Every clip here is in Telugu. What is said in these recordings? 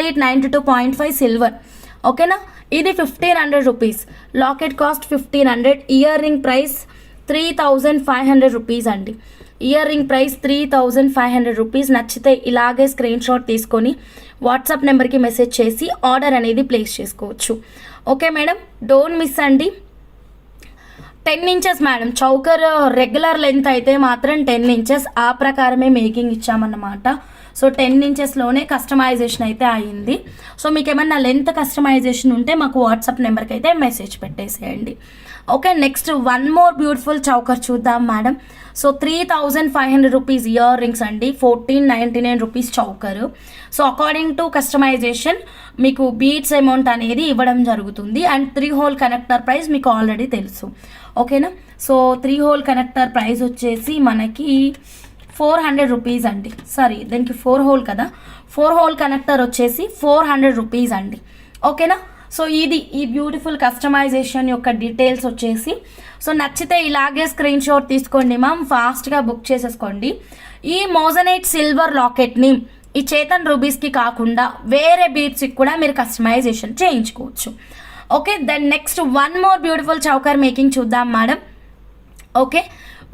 Complete 92.5 silver. ఓకేనా, ఇది 1500 rupees. Locket cost 1500. Earring price 3500 rupees అండి. Earring price 3500 rupees. నచ్చితే ఇలాగే స్క్రీన్ షాట్ తీసుకొని వాట్సాప్ నెంబర్కి మెసేజ్ చేసి ఆర్డర్ అనేది ప్లేస్ చేసుకోవచ్చు. ఓకే మేడం, డోంట్ మిస్ అండి. 10 inches madam, choker regular length అయితే మాత్రం 10 ఇంచెస్, ఆ ప్రకారమే మేకింగ్ ఇచ్చామన్నమాట. సో 10 ఇంచెస్లోనే కస్టమైజేషన్ అయితే అయ్యింది. సో మీకు ఏమన్నా లెంత్ కస్టమైజేషన్ ఉంటే మాకు వాట్సాప్ నెంబర్కి అయితే మెసేజ్ పెట్టేసేయండి. Okay, next one more beautiful choker చూద్దాం madam. So 3500 rupees earrings అండి, 1499 rupees choker. So according to customisation మీకు బీట్స్ అమౌంట్ అనేది ఇవ్వడం జరుగుతుంది. అండ్ 3 హోల్ కనెక్టర్ ప్రైస్ మీకు ఆల్రెడీ తెలుసు. ఓకేనా, సో 3 హోల్ కనెక్టర్ ప్రైస్ వచ్చేసి మనకి 400 రూపీస్ అండి. సారీ, దీనికి 4 హోల్ కదా, 4 హోల్ కనెక్టర్ వచ్చేసి 400 రూపీస్ అండి. ఓకేనా, సో ఇది ఈ బ్యూటిఫుల్ కస్టమైజేషన్ యొక్క డీటెయిల్స్ వచ్చేసి. సో నచ్చితే ఇలాగే స్క్రీన్ షాట్ తీసుకోండి మ్యామ్, ఫాస్ట్గా బుక్ చేసేసుకోండి. ఈ మోజనైట్ సిల్వర్ లాకెట్ని ఈ చేతన్ రూబీస్కి కాకుండా వేరే బీట్స్కి కూడా మీరు కస్టమైజేషన్ చేయించుకోవచ్చు. Okay, then next one more beautiful choker making చూద్దాం మేడం. ఓకే,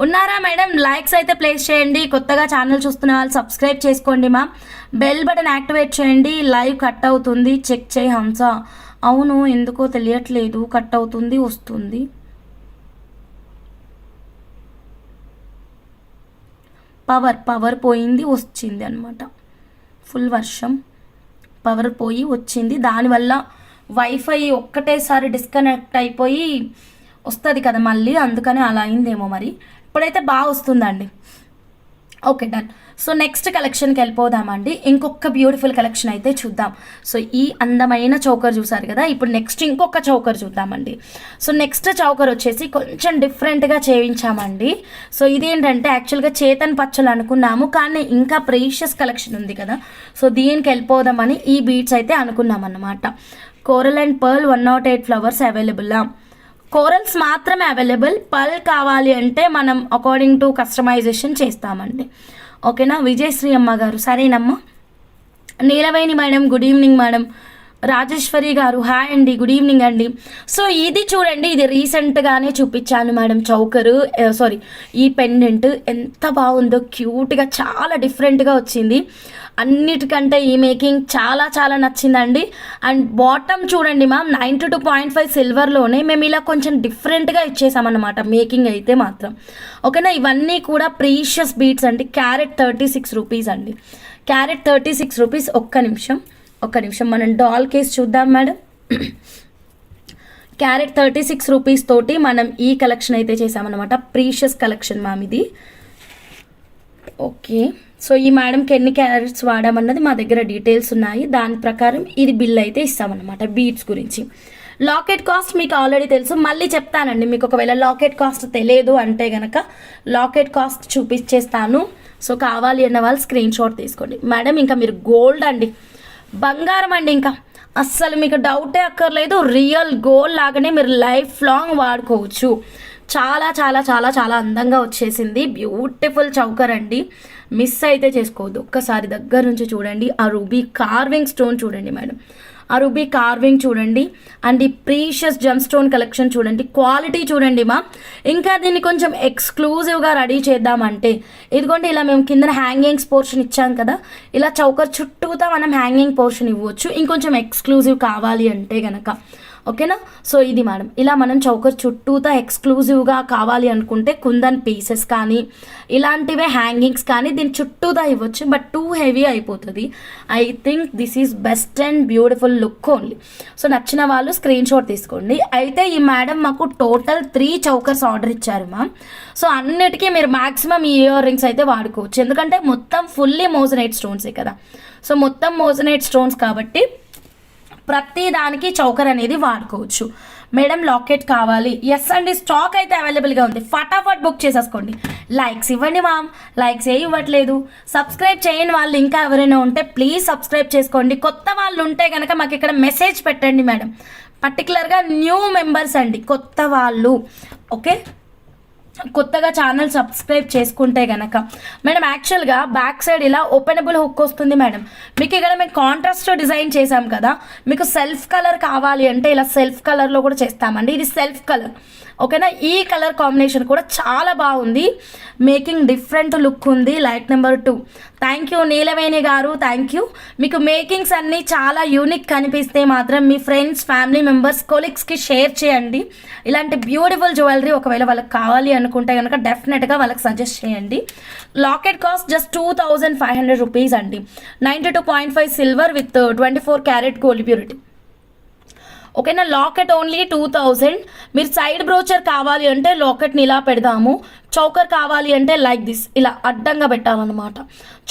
ఉన్నారా మేడం? లైక్స్ అయితే ప్లేస్ చేయండి. కొత్తగా ఛానల్ చూస్తున్న వాళ్ళు సబ్స్క్రైబ్ చేసుకోండి మ్యామ్. బెల్ బటన్ యాక్టివేట్ చేయండి. లైవ్ కట్ అవుతుంది, చెక్ చేయి హంస. అవును, ఎందుకో తెలియట్లేదు, కట్ అవుతుంది వస్తుంది. పవర్ పోయింది వచ్చింది అనమాట. ఫుల్ వర్షం, పవర్ పోయి వచ్చింది, దానివల్ల వైఫై ఒక్కటేసారి డిస్కనెక్ట్ అయిపోయి వస్తుంది కదా మళ్ళీ, అందుకని అలా అయిందేమో మరి. ఇప్పుడైతే బాగా వస్తుందండి. Okay, done. సో నెక్స్ట్ కలెక్షన్కి వెళ్ళిపోదామండి. ఇంకొక బ్యూటిఫుల్ కలెక్షన్ అయితే చూద్దాం. సో ఈ అందమైన చౌకర్ చూసారు కదా, ఇప్పుడు నెక్స్ట్ ఇంకొక చౌకర్ చూద్దామండి. సో నెక్స్ట్ చౌకర్ వచ్చేసి కొంచెం డిఫరెంట్గా చేయించామండి. సో ఇదేంటంటే యాక్చువల్గా చేతన్ పచ్చలు అనుకున్నాము, కానీ ఇంకా ప్రీషియస్ కలెక్షన్ ఉంది కదా, సో దీనికి వెళ్ళిపోదామని ఈ బీట్స్ అయితే అనుకున్నాం అన్నమాట. కోరల్ అండ్ పర్ల్ 108 ఫ్లవర్స్ అవైలబుల్లా. కోరల్స్ మాత్రమే అవైలబుల్, పర్ల్ కావాలి అంటే మనం అకార్డింగ్ టు కస్టమైజేషన్ చేస్తామండి. ఓకేనా, విజయశ్రీ అమ్మ గారు సరేనమ్మా. Neelaveni madam good evening madam. Rajeswari గారు హాయ్ అండి, గుడ్ ఈవినింగ్ అండి. సో ఇది చూడండి, ఇది రీసెంట్గానే చూపించాను మేడం చౌకరు, సారీ ఈ పెండెంట్ ఎంత బాగుందో, క్యూట్గా చాలా డిఫరెంట్గా వచ్చింది. అన్నిటికంటే ఈ మేకింగ్ చాలా చాలా నచ్చిందండి. అండ్ బాటమ్ చూడండి మ్యామ్, 92.5 సిల్వర్లోనే మేము ఇలా కొంచెం డిఫరెంట్గా ఇచ్చేసామన్నమాట మేకింగ్ అయితే మాత్రం. ఓకేనా, ఇవన్నీ కూడా ప్రీషియస్ బీట్స్ అండి. క్యారెట్ 36 రూపీస్ అండి, క్యారెట్ 36 రూపీస్. ఒక్క నిమిషం మనం డాల్ కేస్ చూద్దాం మేడం. క్యారెట్ 36 రూపీస్ తోటి మనం ఈ కలెక్షన్ అయితే చేసామన్నమాట. ప్రీషియస్ కలెక్షన్ మ్యామ్ ఇది. ఓకే, సో ఈ మేడంకి ఎన్ని క్యారెట్స్ వాడామన్నది మా దగ్గర డీటెయిల్స్ ఉన్నాయి, దాని ప్రకారం ఇది బిల్ అయితే ఇస్తామన్నమాట బీట్స్ గురించి. లాకెట్ కాస్ట్ మీకు ఆల్రెడీ తెలుసు, మళ్ళీ చెప్తానండి. మీకు ఒకవేళ లాకెట్ కాస్ట్ తెలియదు అంటే కనుక లాకెట్ కాస్ట్ చూపించేస్తాను. సో కావాలి అన్న వాళ్ళు స్క్రీన్ షాట్ తీసుకోండి మేడం. ఇంకా మీరు గోల్డ్ అండి, బంగారం అండి, ఇంకా అస్సలు మీకు డౌటే అక్కర్లేదు. రియల్ గోల్డ్ లాగానే మీరు లైఫ్ లాంగ్ వాడుకోవచ్చు. చాలా చాలా చాలా చాలా అందంగా వచ్చేసింది. బ్యూటిఫుల్ చౌకర్ అండి, మిస్ అయితే చేసుకోవద్దు. ఒక్కసారి దగ్గర నుంచి చూడండి. ఆ రూబీ కార్వింగ్ స్టోన్ చూడండి మేడం, ఆ రూబీ కార్వింగ్ చూడండి. అండ్ ఈ ప్రీషియస్ జమ్ స్టోన్ కలెక్షన్ చూడండి, క్వాలిటీ చూడండి మా. ఇంకా దీన్ని కొంచెం ఎక్స్క్లూజివ్గా రెడీ చేద్దామంటే ఇదిగోండి, ఇలా మేము కింద హ్యాంగింగ్స్ పోర్షన్ ఇచ్చాం కదా, ఇలా చౌకర్ చుట్టూతా మనం హ్యాంగింగ్ పోర్షన్ ఇవ్వచ్చు ఇంకొంచెం ఎక్స్క్లూజివ్ కావాలి అంటే గనక. ఓకేనా, సో ఇది మేడం, ఇలా మనం చౌకర్ చుట్టూతా ఎక్స్క్లూజివ్గా కావాలి అనుకుంటే కుందన్ పీసెస్ కానీ ఇలాంటివే హ్యాంగింగ్స్ కానీ దీని చుట్టూతా ఇవ్వచ్చు, బట్ టూ హెవీ అయిపోతుంది. I think this is best and beautiful look only. So నచ్చిన వాళ్ళు స్క్రీన్ షాట్ తీసుకోండి. అయితే ఈ మేడం మాకు టోటల్ 3 చౌకర్స్ ఆర్డర్ ఇచ్చారు మ్యామ్. సో అన్నిటికీ మీరు మ్యాక్సిమం ఈ ఇయర్ రింగ్స్ అయితే వాడుకోవచ్చు, ఎందుకంటే మొత్తం ఫుల్లీ మోజనైట్ స్టోన్సే కదా. సో మొత్తం మోజనైట్ స్టోన్స్ కాబట్టి ప్రతి దానికి చౌకర్ అనేది వాడుకోవచ్చు. మేడం లాకెట్ కావాలి, ఎస్ అండి, స్టాక్ అయితే అవైలబుల్గా ఉంది, ఫటాఫట్ బుక్ చేసేసుకోండి. లైక్స్ ఇవ్వండి మ్యామ్, లైక్స్ ఏ ఇవ్వట్లేదు. సబ్స్క్రైబ్ చేయని వాళ్ళు ఇంకా ఎవరైనా ఉంటే ప్లీజ్ సబ్స్క్రైబ్ చేసుకోండి. కొత్త వాళ్ళు ఉంటే కనుక మాకు ఇక్కడ మెసేజ్ పెట్టండి మేడం, పర్టికులర్గా న్యూ మెంబర్స్ అండి, కొత్త వాళ్ళు. ఓకే, కొత్తగా ఛానల్ సబ్స్క్రైబ్ చేసుకుంటే గనక మేడం యాక్చువల్గా బ్యాక్ సైడ్ ఇలా ఓపెనబుల్ హుక్ వస్తుంది మేడం. మీకు ఇక్కడ మేము కాంట్రాస్ట్ డిజైన్ చేసాం కదా, మీకు సెల్ఫ్ కలర్ కావాలి అంటే ఇలా సెల్ఫ్ కలర్లో కూడా చేస్తామండి. ఇది సెల్ఫ్ కలర్ ఓకేనా. ఈ కలర్ కాంబినేషన్ కూడా చాలా బాగుంది, మేకింగ్ డిఫరెంట్ లుక్ ఉంది. లైక్ నెంబర్ 2 థ్యాంక్ యూ నీలవేణి గారు, థ్యాంక్ యూ. మీకు మేకింగ్స్ అన్నీ చాలా యూనిక్ కనిపిస్తే మాత్రం మీ ఫ్రెండ్స్, ఫ్యామిలీ మెంబర్స్, కొలీగ్స్కి షేర్ చేయండి. ఇలాంటి బ్యూటిఫుల్ జ్యువెలరీ ఒకవేళ వాళ్ళకి కావాలి అనుకుంటే కనుక డెఫినెట్గా వాళ్ళకి సజెస్ట్ చేయండి. లాకెట్ కాస్ట్ జస్ట్ 2500 రూపీస్ అండి. 92.5 silver with 24 carat gold purity ఓకేనా. Locket only 2000. మీరు సైడ్ బ్రోచర్ కావాలి అంటే లాకెట్ని ఇలా పెడదాము, చౌకర్ కావాలి అంటే లైక్ దిస్ ఇలా అడ్డంగా పెట్టాలన్నమాట.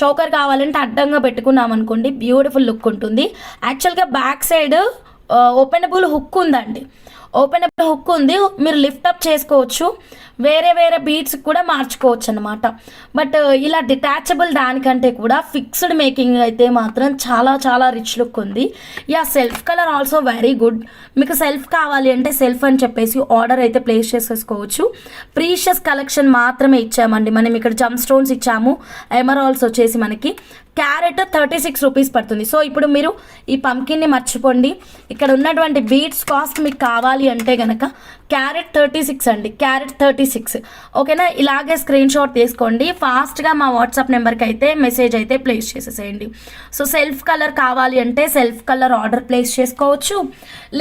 చౌకర్ కావాలంటే అడ్డంగా పెట్టుకున్నాం అనుకోండి, బ్యూటిఫుల్ లుక్ ఉంటుంది. యాక్చువల్గా బ్యాక్ సైడ్ ఓపెనబుల్ హుక్ ఉందండి, ఓపెనబుల్ హుక్ ఉంది, మీరు లిఫ్టప్ చేసుకోవచ్చు, వేరే వేరే బీట్స్ కూడా మార్చుకోవచ్చు అనమాట. బట్ ఇలా డిటాచబుల్ దానికంటే కూడా ఫిక్స్డ్ మేకింగ్ అయితే మాత్రం చాలా చాలా రిచ్ లుక్ ఉంది. Yeah self colour also very good. మీకు సెల్ఫ్ కావాలి అంటే సెల్ఫ్ అని చెప్పేసి ఆర్డర్ అయితే ప్లేస్ చేసేసుకోవచ్చు. ప్రీషియస్ కలెక్షన్ మాత్రమే ఇచ్చామండి మనం. ఇక్కడ జమ్ స్టోన్స్ ఇచ్చాము, ఎమరాల్డ్స్ వచ్చేసి మనకి క్యారెట్ 36 రూపీస్ పడుతుంది. సో ఇప్పుడు మీరు ఈ పంకిన్ని మర్చిపోండి. ఇక్కడ ఉన్నటువంటి బీట్స్ కాస్ట్ మీకు కావాలి అంటే కనుక క్యారెట్ 36 అండి, క్యారెట్ 36 ఓకేనా. ఇలాగే స్క్రీన్ షాట్ తీసుకోండి, ఫాస్ట్గా మా వాట్సాప్ నెంబర్కి అయితే మెసేజ్ అయితే ప్లేస్ చేసేసేయండి. సో సెల్ఫ్ కలర్ కావాలి అంటే సెల్ఫ్ కలర్ ఆర్డర్ ప్లేస్ చేసుకోవచ్చు,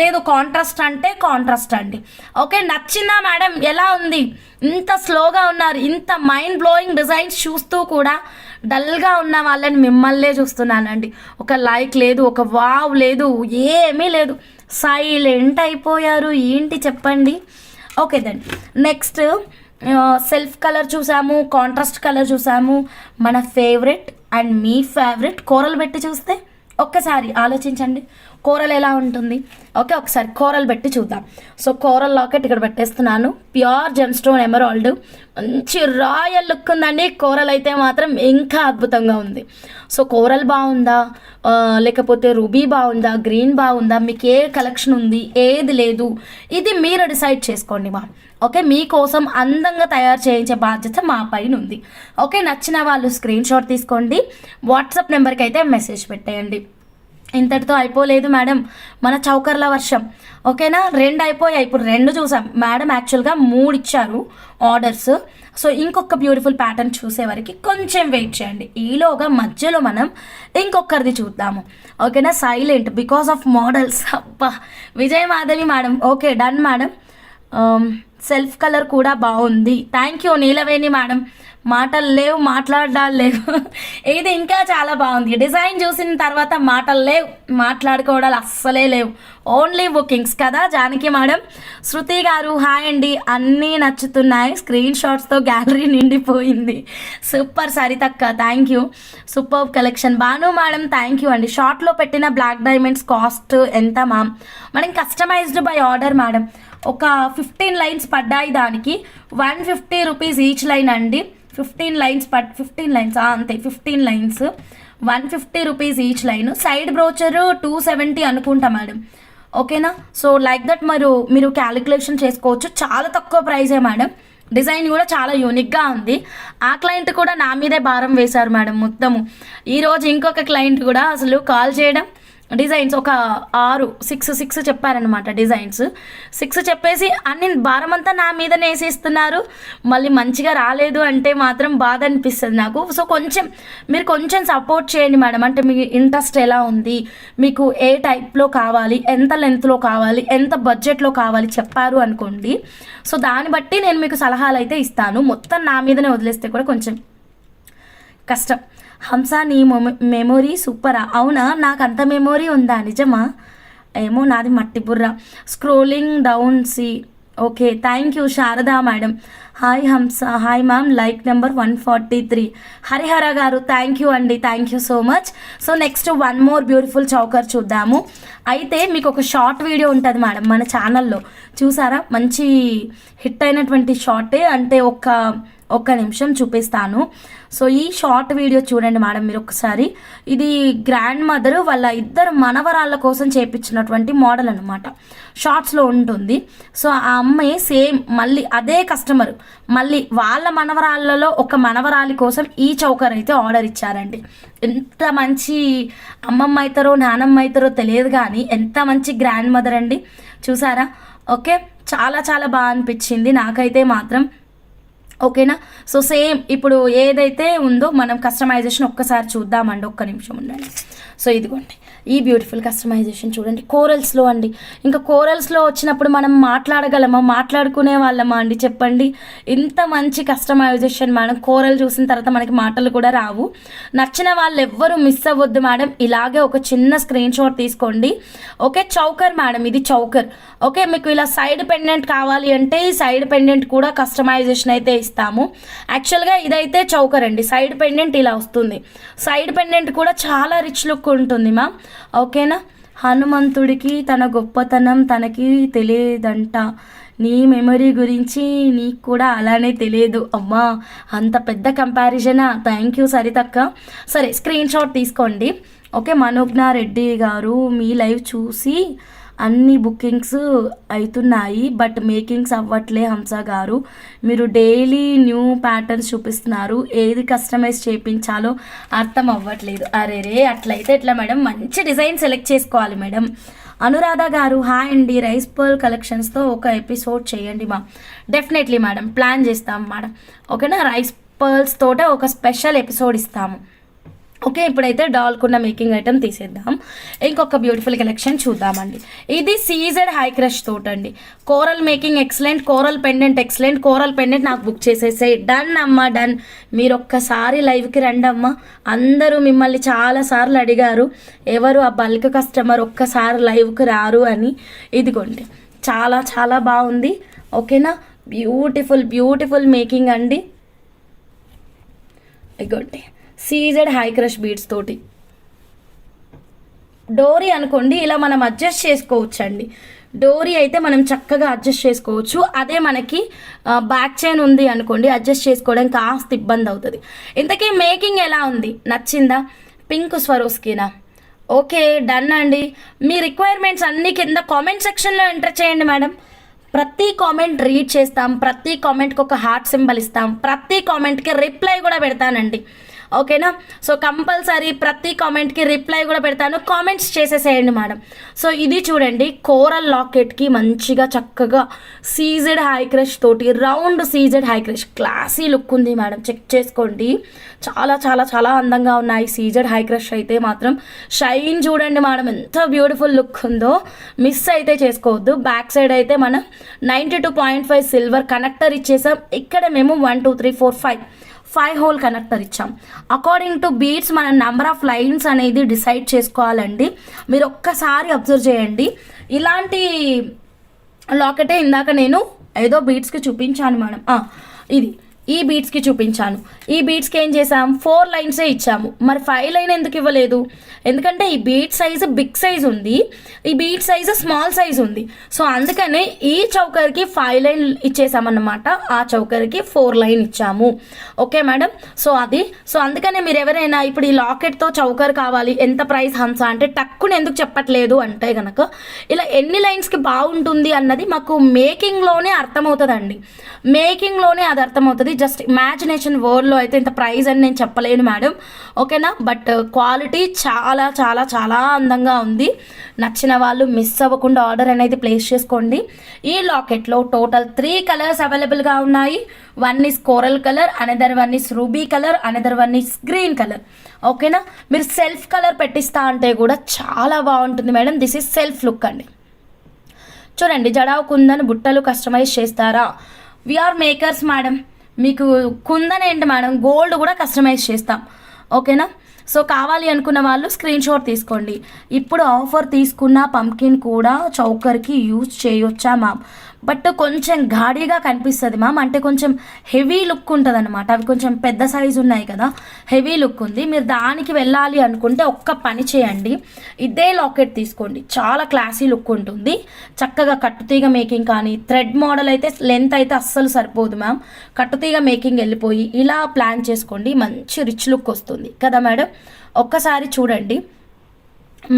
లేదు కాంట్రాస్ట్ అంటే కాంట్రాస్ట్ అండి. ఓకే నచ్చిందా మేడం? ఎలా ఉంది? ఇంత స్లోగా ఉన్నారు, ఇంత మైండ్ బ్లోయింగ్ డిజైన్స్ చూస్తూ కూడా డల్గా ఉన్న వాళ్ళని మిమ్మల్నే చూస్తున్నానండి. ఒక లైక్ లేదు, ఒక వావ్ లేదు, ఏమీ లేదు, సైలెంట్ అయిపోయారు. ఏంటి చెప్పండి? Okay then next self colour చూసాము, కాంట్రాస్ట్ కలర్ చూసాము, మన ఫేవరెట్ అండ్ మీ ఫేవరెట్ కోరల్ పెట్టి చూస్తే ఒక్కసారి ఆలోచించండి కోరల్ ఎలా ఉంటుంది. ఓకే ఒకసారి కోరల్ పెట్టి చూద్దాం. సో కోరల్ లాకెట్ ఇక్కడ పెట్టేస్తున్నాను, ప్యూర్ జెమ్ స్టోన్ ఎమరాల్డ్, మంచి రాయల్ లుక్ ఉందండి. కోరల్ అయితే మాత్రం ఇంకా అద్భుతంగా ఉంది. సో కోరల్ బాగుందా లేకపోతే రూబీ బాగుందా, గ్రీన్ బాగుందా, మీకు ఏ కలెక్షన్ ఉంది, ఏది లేదు, ఇది మీరు డిసైడ్ చేసుకోండి మా. ఓకే మీకోసం అందంగా తయారు చేయించే బాధ్యత మా పైన ఉంది. ఓకే నచ్చిన వాళ్ళు స్క్రీన్ షాట్ తీసుకోండి, వాట్సాప్ నెంబర్కి అయితే మెసేజ్ పెట్టేయండి. ఇంతటితో అయిపోలేదు మేడం మన చౌకర్ల వర్షం. ఓకేనా 2 అయిపోయాయి, ఇప్పుడు 2 చూసాం మేడం. యాక్చువల్గా 3 ఇచ్చారు ఆర్డర్స్. సో ఇంకొక బ్యూటిఫుల్ ప్యాటర్న్ చూసే వరకు కొంచెం వెయిట్ చేయండి. ఈలోగా మధ్యలో మనం ఇంకొకరిది చూద్దాము. ఓకేనా సైలెంట్ బికాస్ ఆఫ్ మోడల్స్. అబ్బా Vijay Madhavi madam. Okay done madam. Self colour కూడా బాగుంది, థ్యాంక్ యూ నీలవేణి మేడం. మాటలు లేవు, మాట్లాడాలు లేవు. ఇది ఇంకా చాలా బాగుంది. డిజైన్ చూసిన తర్వాత మాటలు లేవు, మాట్లాడుకోవడాలు అస్సలే లేవు, ఓన్లీ బుకింగ్స్ కదా జానకి మేడం. శృతి గారు హాయ్ అండి, అన్నీ నచ్చుతున్నాయి, స్క్రీన్ షాట్స్తో గ్యాలరీ నిండిపోయింది. సూపర్ సరితక్క thank you, super collection. Bhanu madam thank you అండి. షార్ట్లో పెట్టిన బ్లాక్ డైమండ్స్ కాస్ట్ ఎంత మ్యామ్? మనం కస్టమైజ్డ్ బై ఆర్డర్ మేడం. ఒక 15 లైన్స్ పడ్డాయి, దానికి 150 రూపీస్ ఈచ్ లైన్ అండి. 15 లైన్స్ అంతే, 15 lines 150 rupees each line. Side brochure 270 అనుకుంటా మేడం. ఓకేనా సో లైక్ దట్ మీరు క్యాలిక్యులేషన్ చేసుకోవచ్చు. చాలా తక్కువ ప్రైజే మేడం. డిజైన్ కూడా చాలా యూనిక్గా ఉంది. ఆ క్లయింట్ కూడా నా మీదే భారం వేశారు మేడం మొత్తము. ఈరోజు ఇంకొక క్లయింట్ కూడా అసలు కాల్ చేయడం, డిజైన్స్ ఒక 6 చెప్పారనమాట. డిజైన్స్ 6 చెప్పేసి అన్ని భారం అంతా నా మీదనే వేసేస్తున్నారు. మళ్ళీ మంచిగా రాలేదు అంటే మాత్రం బాధ అనిపిస్తుంది నాకు. సో మీరు కొంచెం సపోర్ట్ చేయండి మేడం. అంటే మీ ఇంట్రెస్ట్ ఎలా ఉంది, మీకు ఏ టైప్లో కావాలి, ఎంత లెంత్లో కావాలి, ఎంత బడ్జెట్లో కావాలి చెప్పారు అనుకోండి. సో దాన్ని బట్టి నేను మీకు సలహాలు అయితే ఇస్తాను. మొత్తం నా మీదనే వదిలేస్తే కూడా కొంచెం కష్టం. హంస నీ మెమొరీ సూపరా? అవునా, నాకు అంత మెమొరీ ఉందా? నిజమా? ఏమో నాది మట్టి బుర్ర. Scrolling down see. Okay thank you Sharada madam. Hi Hamsa. Hi ma'am. Like number 143 Harihara గారు థ్యాంక్ యూ అండి, thank you so much. So next 1 more beautiful choker చూద్దాము. అయితే మీకు ఒక షార్ట్ వీడియో ఉంటుంది మేడం మన ఛానల్లో, చూసారా? మంచి హిట్ అయినటువంటి షార్టే, అంటే ఒక ఒక్క నిమిషం చూపిస్తాను. సో ఈ షార్ట్ వీడియో చూడండి మేడం మీరు ఒకసారి. ఇది గ్రాండ్ మదర్ వాళ్ళ ఇద్దరు మనవరాళ్ళ కోసం చేపించినటువంటి మోడల్ అనమాట, షార్ట్స్లో ఉంటుంది. సో ఆ అమ్మాయి సేమ్ మళ్ళీ అదే కస్టమర్ మళ్ళీ వాళ్ళ మనవరాళ్ళలో ఒక మనవరాలి కోసం ఈ చౌకర్ అయితే ఆర్డర్ ఇచ్చారండి. ఎంత మంచి అమ్మమ్మ అవుతారో నానమ్మ అవుతారో తెలియదు కానీ ఎంత మంచి గ్రాండ్ మదర్ అండి, చూసారా? ఓకే, చాలా చాలా బాగా అనిపించింది నాకైతే మాత్రం. ఓకేనా? సో సేమ్ ఇప్పుడు ఏదైతే ఉందో మనం కస్టమైజేషన్ ఒక్కసారి చూద్దామండి, ఒక్క నిమిషం ఉండండి. సో ఇదిగోండి ఈ బ్యూటిఫుల్ కస్టమైజేషన్ చూడండి, కోరల్స్లో అండి. ఇంకా కోరల్స్లో వచ్చినప్పుడు మనం మాట్లాడగలమా, మాట్లాడుకునే వాళ్ళమా అండి చెప్పండి? ఇంత మంచి కస్టమైజేషన్ మేడం. కోరల్ చూసిన తర్వాత మనకి మాటలు కూడా రావు. నచ్చిన వాళ్ళు ఎవ్వరూ మిస్ అవ్వద్దు మేడం. ఇలాగే ఒక చిన్న స్క్రీన్ షాట్ తీసుకోండి. ఓకే, చౌకర్ మేడం, ఇది చౌకర్. ఓకే, మీకు ఇలా సైడ్ పెండెంట్ కావాలి అంటే ఈ సైడ్ పెండెంట్ కూడా కస్టమైజేషన్ అయితే ఇస్తాము. యాక్చువల్గా ఇదైతే చౌకర్ అండి, సైడ్ పెండెంట్ ఇలా వస్తుంది. సైడ్ పెండెంట్ కూడా చాలా రిచ్ లుక్ ఉంటుంది మా. ఓకేనా? హనుమంతుడికి తన గొప్పతనం తనకి తెలియదంట, నీ మెమరీ గురించి నీకు కూడా అలానే తెలియదు. అమ్మా, అంత పెద్ద కంపారిజనా? థ్యాంక్ యూ సరితక్క. సరే, స్క్రీన్ షాట్ తీసుకోండి. ఓకే, మనోజ్ఞ రెడ్డి గారు మీ లైవ్ చూసి అన్ని బుకింగ్స్ అవుతున్నాయి బట్ మేకింగ్స్ అవ్వట్లే. హంస గారు, మీరు డైలీ న్యూ ప్యాటర్న్స్ చూపిస్తున్నారు, ఏది కస్టమైజ్ చేయించాలో అర్థం అవ్వట్లేదు. అరేరే, అట్లయితే ఎట్లా మేడం? మంచి డిజైన్ సెలెక్ట్ చేసుకోవాలి మేడం. అనురాధ గారు, హాయ్ అండి, రైస్ పర్ల్ కలెక్షన్స్తో ఒక ఎపిసోడ్ చేయండి మా. డెఫినెట్లీ మేడం, ప్లాన్ చేస్తాం మేడం. ఓకేనా? రైస్ పర్ల్స్ తోటే ఒక స్పెషల్ ఎపిసోడ్ ఇస్తాము. ఓకే, ఇప్పుడైతే డాల్కున్న మేకింగ్ ఐటమ్ తీసేద్దాం. ఇంకొక బ్యూటిఫుల్ కలెక్షన్ చూద్దామండి. ఇది సీజెడ్ హై క్రష్ తోట అండి. Coral making excellent, coral pendant excellent. Coral pendant నాకు బుక్ చేసేసాయి. డన్ అమ్మ, డన్. మీరు ఒక్కసారి లైవ్కి రండి అమ్మ. అందరూ మిమ్మల్ని చాలాసార్లు అడిగారు ఎవరు ఆ బల్క్ కస్టమర్ ఒక్కసారి లైవ్కి రారు అని. ఇదిగోండి, చాలా చాలా బాగుంది. ఓకేనా? బ్యూటిఫుల్ బ్యూటిఫుల్ మేకింగ్ అండి. ఇదిగోండి సీజెడ్ హై క్రష్ బీడ్స్ తోటి డోరీ అనుకోండి, ఇలా మనం అడ్జస్ట్ చేసుకోవచ్చు అండి. డోరీ అయితే మనం చక్కగా అడ్జస్ట్ చేసుకోవచ్చు. అదే మనకి బ్యాక్ చైన్ ఉంది అనుకోండి, అడ్జస్ట్ చేసుకోవడం కాస్త ఇబ్బంది అవుతుంది. ఇంతకీ మేకింగ్ ఎలా ఉంది? నచ్చిందా? పింక్ స్వరోస్కినా? ఓకే, డన్ అండి. మీ రిక్వైర్మెంట్స్ అన్నీ కింద కామెంట్ సెక్షన్లో ఎంటర్ చేయండి మేడం. ప్రతి కామెంట్ రీడ్ చేస్తాం, ప్రతి కామెంట్కి ఒక హార్ట్ సింబల్ ఇస్తాం, ప్రతి కామెంట్కి రిప్లై కూడా పెడతానండి. ఓకేనా? సో కంపల్సరీ ప్రతి కామెంట్కి రిప్లై కూడా పెడతాను, కామెంట్స్ చేసేసేయండి మేడం. సో ఇది చూడండి, కోరల్ లాకెట్కి మంచిగా చక్కగా సీజెడ్ హై క్రష్ తోటి round CZ high crush classy look ఉంది మేడం. చెక్ చేసుకోండి, చాలా చాలా చాలా అందంగా ఉన్నాయి సీజెడ్ హై క్రష్ అయితే మాత్రం. షైన్ చూడండి మేడం, ఎంత బ్యూటిఫుల్ లుక్ ఉందో, మిస్ అయితే చేసుకోవద్దు. బ్యాక్ సైడ్ అయితే మనం 92.5 సిల్వర్ కనెక్టర్ ఇచ్చేసాం. ఇక్కడ మేము 1 2 3 4 5 హోల్ కనెక్టర్ ఇచ్చాం. అకార్డింగ్ టు బీడ్స్ మనం నెంబర్ ఆఫ్ లైన్స్ అనేది డిసైడ్ చేసుకోవాలండి. మీరు ఒక్కసారి అబ్జర్వ్ చేయండి. ఇలాంటి లాకెటే ఇందాక నేను ఏదో బీడ్స్కి చూపించాను మేడం. ఇది ఈ బీడ్స్కి చూపించాను. ఈ బీడ్స్కి ఏం చేసాం? 4 లైన్సే ఇచ్చాము. మరి 5 లైన్ ఎందుకు ఇవ్వలేదు? ఎందుకంటే ఈ బీడ్ సైజు బిగ్ సైజ్ ఉంది, ఈ బీడ్ సైజు స్మాల్ సైజ్ ఉంది. సో అందుకనే ఈ చౌకర్కి 5 లైన్ ఇచ్చేసామన్నమాట, ఆ చౌకర్కి 4 లైన్ ఇచ్చాము. Okay madam? సో అది అందుకనే మీరు ఎవరైనా ఇప్పుడు ఈ లాకెట్తో చౌకర్ కావాలి, ఎంత ప్రైస్ హంస అంటే టక్కుని ఎందుకు చెప్పట్లేదు అంటే కనుక ఇలా ఎన్ని లైన్స్కి బాగుంటుంది అన్నది మాకు మేకింగ్లోనే అర్థమవుతుందండి. మేకింగ్లోనే అది అర్థమవుతుంది. జస్ట్ ఇమాజినేషన్ వర్డ్లో అయితే ఇంత ప్రైస్ అని నేను చెప్పలేను మేడం. ఓకేనా? బట్ క్వాలిటీ చాలా చాలా చాలా అందంగా ఉంది. నచ్చిన వాళ్ళు మిస్ అవ్వకుండా ఆర్డర్ అనేది ప్లేస్ చేసుకోండి. ఈ లాకెట్లో టోటల్ 3 కలర్స్ అవైలబుల్గా ఉన్నాయి. 1 is coral colour, another 1 is ruby colour, another 1 is green colour. ఓకేనా? మీరు సెల్ఫ్ కలర్ పెట్టిస్తా అంటే కూడా చాలా బాగుంటుంది madam. This is self look అండి. చూడండి, జడావు కుందన్ బుట్టలు కస్టమైజ్ చేస్తారా? VR makers madam. మీకు కుందన్ ఏంటి మేడం, గోల్డ్ కూడా కస్టమైజ్ చేస్తాం. ఓకేనా? సో కావాలి అనుకున్న వాళ్ళు స్క్రీన్ షాట్ తీసుకోండి. ఇప్పుడు ఆఫర్ తీసుకున్న పంకిన్ కూడా చౌకర్కి యూజ్ చేయొచ్చా మ్యామ్? బట్ కొంచెం గాడిగా కనిపిస్తుంది మ్యామ్, అంటే కొంచెం హెవీ లుక్ ఉంటుంది అనమాట. అవి కొంచెం పెద్ద సైజు ఉన్నాయి కదా, హెవీ లుక్ ఉంది. మీరు దానికి వెళ్ళాలి అనుకుంటే ఒక్క పని చేయండి, ఇదే లాకెట్ తీసుకోండి, చాలా క్లాసీ లుక్ ఉంటుంది. చక్కగా కట్టుతీగ మేకింగ్ కానీ, థ్రెడ్ మోడల్ అయితే లెంత్ అయితే అస్సలు సరిపోదు మ్యామ్, కట్టుతీగ మేకింగ్ వెళ్ళిపోయి ఇలా ప్లాన్ చేసుకోండి, మంచి రిచ్ లుక్ వస్తుంది కదా మేడం. ఒక్కసారి చూడండి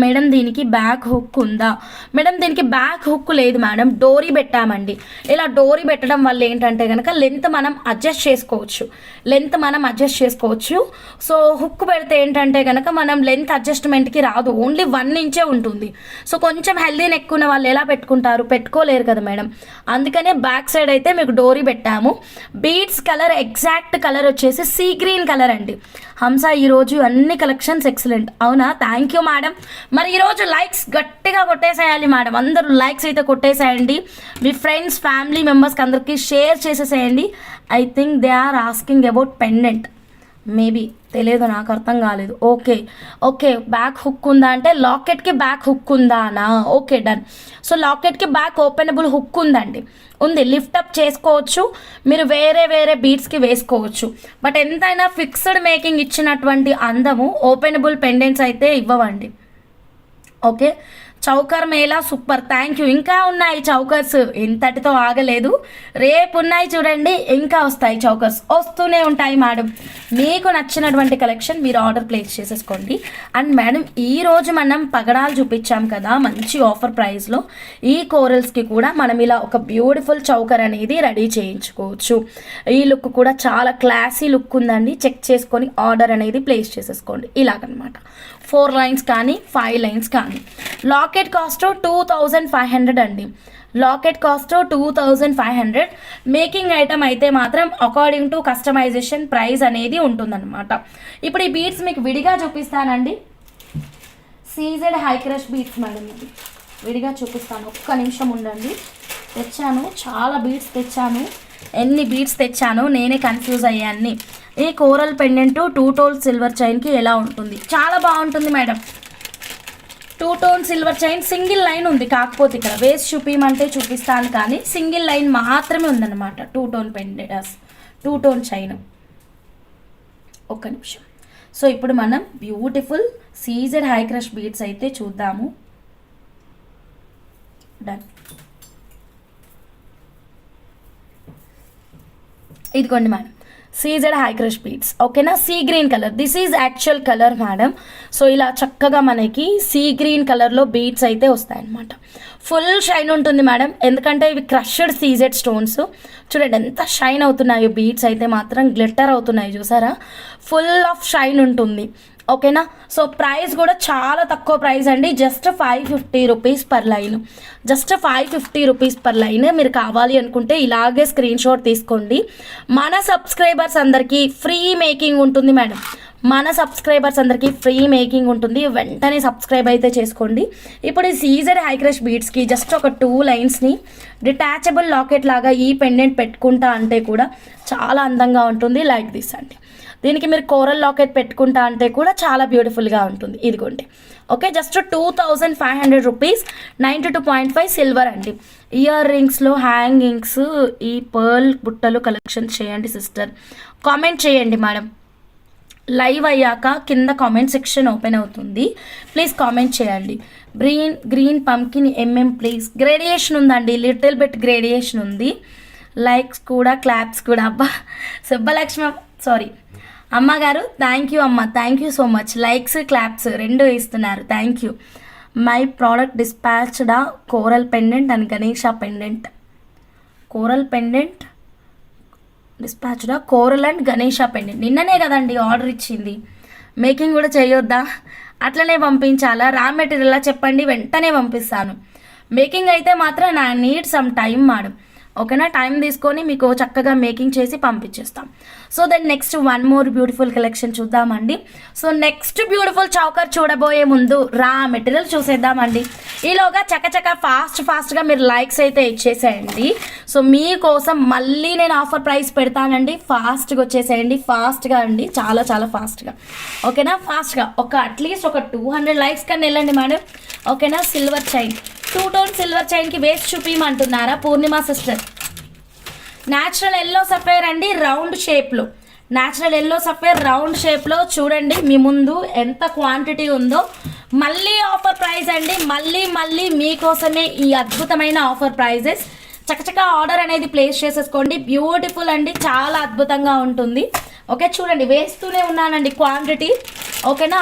మేడం. దీనికి బ్యాక్ హుక్ ఉందా మేడం? దీనికి బ్యాక్ హుక్ లేదు మేడం, డోరీ పెట్టామండి. ఇలా డోరీ పెట్టడం వల్ల ఏంటంటే కనుక లెంత్ మనం అడ్జస్ట్ చేసుకోవచ్చు. సో హుక్ పెడితే ఏంటంటే కనుక మనం లెంత్ అడ్జస్ట్మెంట్కి రాదు, ఓన్లీ 1 ఇంచే ఉంటుంది. సో కొంచెం హెల్దీ నెక్ ఉన్న వాళ్ళు ఎలా పెట్టుకుంటారు, పెట్టుకోలేరు కదా మేడం. అందుకనే బ్యాక్ సైడ్ అయితే మీకు డోరీ పెట్టాము. బీడ్స్ కలర్ ఎగ్జాక్ట్ కలర్ వచ్చేసి సీ గ్రీన్ కలర్ అండి. హంస ఈరోజు అన్ని కలెక్షన్స్ ఎక్సలెంట్. అవునా, థ్యాంక్ యూ మేడం. మరి ఈరోజు లైక్స్ గట్టిగా కొట్టేసేయాలి మేడం, అందరూ లైక్స్ అయితే కొట్టేసేయండి. మీ ఫ్రెండ్స్ ఫ్యామిలీ మెంబర్స్కి అందరికీ షేర్ చేసేసేయండి. I think they are asking about pendant, maybe తెలియదు, నాకు అర్థం కాలేదు. ఓకే బ్యాక్ హుక్ ఉందా అంటే లాకెట్కి బ్యాక్ హుక్ ఉందా అనా? Okay done. సో లాకెట్కి బ్యాక్ ఓపెనబుల్ హుక్ ఉందండి, ఉంది, లిఫ్ట్ అప్ చేసుకోవచ్చు, మీరు వేరే బీడ్స్కి వేసుకోవచ్చు. బట్ ఎంతైనా ఫిక్స్డ్ మేకింగ్ ఇచ్చినటువంటి అందము ఓపెనబుల్ పెండెంట్స్ అయితే ఇవ్వవండి. ఓకే, చౌకర్ మేళా సూపర్, థ్యాంక్ యూ. ఇంకా ఉన్నాయి చౌకర్స్, ఇంతటితో ఆగలేదు, రేపు ఉన్నాయి చూడండి, ఇంకా వస్తాయి చౌకర్స్, వస్తూనే ఉంటాయి మేడం. మీకు నచ్చినటువంటి కలెక్షన్ మీరు ఆర్డర్ ప్లేస్ చేసేసుకోండి. అండ్ మేడం ఈరోజు మనం పగడాలు చూపించాం కదా మంచి ఆఫర్ ప్రైస్లో, ఈ కోరల్స్కి కూడా మనం ఇలా ఒక బ్యూటిఫుల్ చౌకర్ అనేది రెడీ చేయించుకోవచ్చు. ఈ లుక్ కూడా చాలా క్లాసీ లుక్ ఉందండి, చెక్ చేసుకొని ఆర్డర్ అనేది ప్లేస్ చేసేసుకోండి. ఇలాగనమాట 4 లైన్స్ కానీ 5 లైన్స్ కానీ. లాకెట్ కాస్ట్ 2500 అండి, లాకెట్ కాస్ట్ 2500. మేకింగ్ ఐటమ్ అయితే మాత్రం అకార్డింగ్ టు కస్టమైజేషన్ ప్రైస్ అనేది ఉంటుందన్నమాట. ఇప్పుడు ఈ బీడ్స్ మీకు విడిగా చూపిస్తానండి, CZ high crush beads madam, ఇది విడిగా చూపిస్తాను, ఒక్క నిమిషం ఉండండి. తెచ్చాను, చాలా బీడ్స్ తెచ్చాను, ఎన్ని బీడ్స్ తెచ్చాను నేనే కన్ఫ్యూజ్ అయ్యాన్ని. ఈ కోరల్ పెండెంట్ 2 టోన్ సిల్వర్ చైన్కి ఎలా ఉంటుంది, చాలా బాగుంటుంది madam. 2 tone silver chain single line ఉంది, కాకపోతే ఇక్కడ వేస్ట్ చూపించమంటే చూపిస్తాను కానీ సింగిల్ లైన్ మాత్రమే ఉందన్నమాట. 2 టోన్ పెండెంట్, 2 టోన్ చైన్. ఒక్క నిమిషం. సో ఇప్పుడు మనం beautiful CZ high crush beads అయితే చూద్దాము. డన్. ఇదిగోండి madam, CZ high crush beads, ఓకేనా. See green colour, this is actual colour madam. So ఇలా చక్కగా మనకి సీ గ్రీన్ కలర్లో బీడ్స్ అయితే వస్తాయన్నమాట. ఫుల్ షైన్ ఉంటుంది మేడం, ఎందుకంటే ఇవి క్రష్డ్ సీజెడ్ స్టోన్స్. చూడండి ఎంత షైన్ అవుతున్నాయో బీడ్స్ అయితే మాత్రం, గ్లిట్టర్ అవుతున్నాయి చూసారా, ఫుల్ ఆఫ్ షైన్ ఉంటుంది. ఓకేనా. సో ప్రైస్ కూడా చాలా తక్కువ ప్రైస్ అండి, just 550 rupees per line, just 550 rupees per line. మీరు కావాలి అనుకుంటే ఇలాగే స్క్రీన్ షాట్ తీసుకోండి. మన సబ్స్క్రైబర్స్ అందరికీ ఫ్రీ మేకింగ్ ఉంటుంది మేడం, మన సబ్స్క్రైబర్స్ అందరికీ ఫ్రీ మేకింగ్ ఉంటుంది, వెంటనే సబ్స్క్రైబ్ అయితే చేసుకోండి. ఇప్పుడు ఈ సీజెడ్ హై క్రష్ బీడ్స్కి జస్ట్ ఒక 2 లైన్స్ని డిటాచబుల్ లాకెట్ లాగా ఈ పెండెంట్ పెట్టుకుంటా అంటే కూడా చాలా అందంగా ఉంటుంది. లైక్ దిస్ అండి, దీనికి మీరు కోరల్ లాకెట్ పెట్టుకుంటా అంటే కూడా చాలా బ్యూటిఫుల్గా ఉంటుంది. ఇదిగోండి, ఓకే, జస్ట్ 2500 రూపీస్, 92.5 సిల్వర్ అండి. ఇయర్ రింగ్స్లో హ్యాంగింగ్స్, ఈ పర్ల్ బుట్టలు కలెక్షన్ చేయండి సిస్టర్, కామెంట్ చేయండి మేడం. లైవ్ అయ్యాక కింద కామెంట్ సెక్షన్ ఓపెన్ అవుతుంది, ప్లీజ్ కామెంట్ చేయండి. Green pumpkin please. గ్రేడియేషన్ ఉందండి, లిటిల్ బిట్ గ్రేడియేషన్ ఉంది. లైక్స్ కూడా క్లాప్స్ కూడా. అబ్బా సుబ్బలక్ష్మి, సారీ అమ్మగారు, థ్యాంక్ యూ అమ్మ, thank you so much. Likes claps 2 ఇస్తున్నారు, థ్యాంక్ యూ. మై ప్రోడక్ట్ డిస్పాచ్డా coral pendant and Ganesha pendant, coral pendant డిస్పాచ్డా కోరల్ అండ్ గణేష పెండెంట్. నిన్ననే కదండి ఆర్డర్ ఇచ్చింది, మేకింగ్ కూడా చేయొద్దా, అట్లనే పంపించాలా? రా మెటీరియల్లా చెప్పండి, వెంటనే పంపిస్తాను. మేకింగ్ అయితే మాత్రం నా నీడ్ సమ్ టైం మేడం, ఓకేనా. టైం తీసుకొని మీకు చక్కగా మేకింగ్ చేసి పంపించేస్తాం. So then next 1 more beautiful collection చూద్దామండి. సో నెక్స్ట్ బ్యూటిఫుల్ చౌకర్ చూడబోయే ముందు రా మెటీరియల్ చూసేద్దామండి. ఈలోగా చకచక ఫాస్ట్గా మీరు లైక్స్ అయితే ఇచ్చేసేయండి. సో మీకోసం మళ్ళీ నేను ఆఫర్ ప్రైస్ పెడతానండి, ఫాస్ట్గా వచ్చేసేయండి, ఫాస్ట్గా అండి, చాలా చాలా ఫాస్ట్గా, ఓకేనా. ఫాస్ట్గా అట్లీస్ట్ ఒక 200 లైక్స్ కన్నా వెళ్ళండి మేడం, ఓకేనా. Silver chain two tone silver చైన్కి వేస్ట్ చూపించమంటున్నారా Purnima sister? Natural yellow sapphire అండి, రౌండ్ షేప్లో. న్యాచురల్ ఎల్లో సఫైర్ రౌండ్ షేప్లో చూడండి మీ ముందు ఎంత క్వాంటిటీ ఉందో. మళ్ళీ ఆఫర్ ప్రైస్ అండి, మళ్ళీ మీకోసమే ఈ అద్భుతమైన ఆఫర్ ప్రైజెస్. చకచక ఆర్డర్ అనేది ప్లేస్ చేసేసుకోండి. బ్యూటిఫుల్ అండి, చాలా అద్భుతంగా ఉంటుంది. ఓకే, చూడండి వేస్తూనే ఉన్నానండి క్వాంటిటీ. ఓకేనా,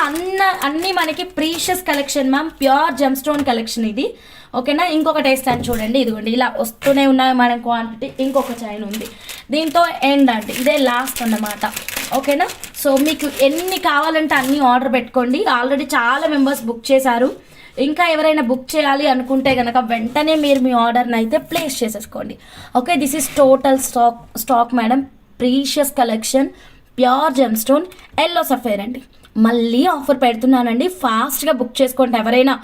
అన్నీ మనకి precious collection ma'am, pure gem stone collection ఇది. ఓకేనా, ఇంకొకటి వేస్తాను చూడండి, ఇదిగోండి ఇలా వస్తూనే ఉన్నాయి మన క్వాంటిటీ. ఇంకొక చైన్ ఉంది, దీంతో ఎండ్ అండి, ఇదే లాస్ట్ అన్నమాట. ఓకేనా, సో మీకు ఎన్ని కావాలంటే అన్ని ఆర్డర్ పెట్టుకోండి. ఆల్రెడీ చాలా మెంబర్స్ బుక్ చేశారు. ఇంకా ఎవరైనా బుక్ చేయాలి అనుకుంటే కనుక వెంటనే మీరు మీ ఆర్డర్ని అయితే ప్లేస్ చేసేసుకోండి. Okay, this is total stock madam, precious collection, pure gem stone yellow sapphire అండి. మళ్ళీ ఆఫర్ పెడుతున్నానండి, ఫాస్ట్గా బుక్ చేసుకోండి. ఎవరైనా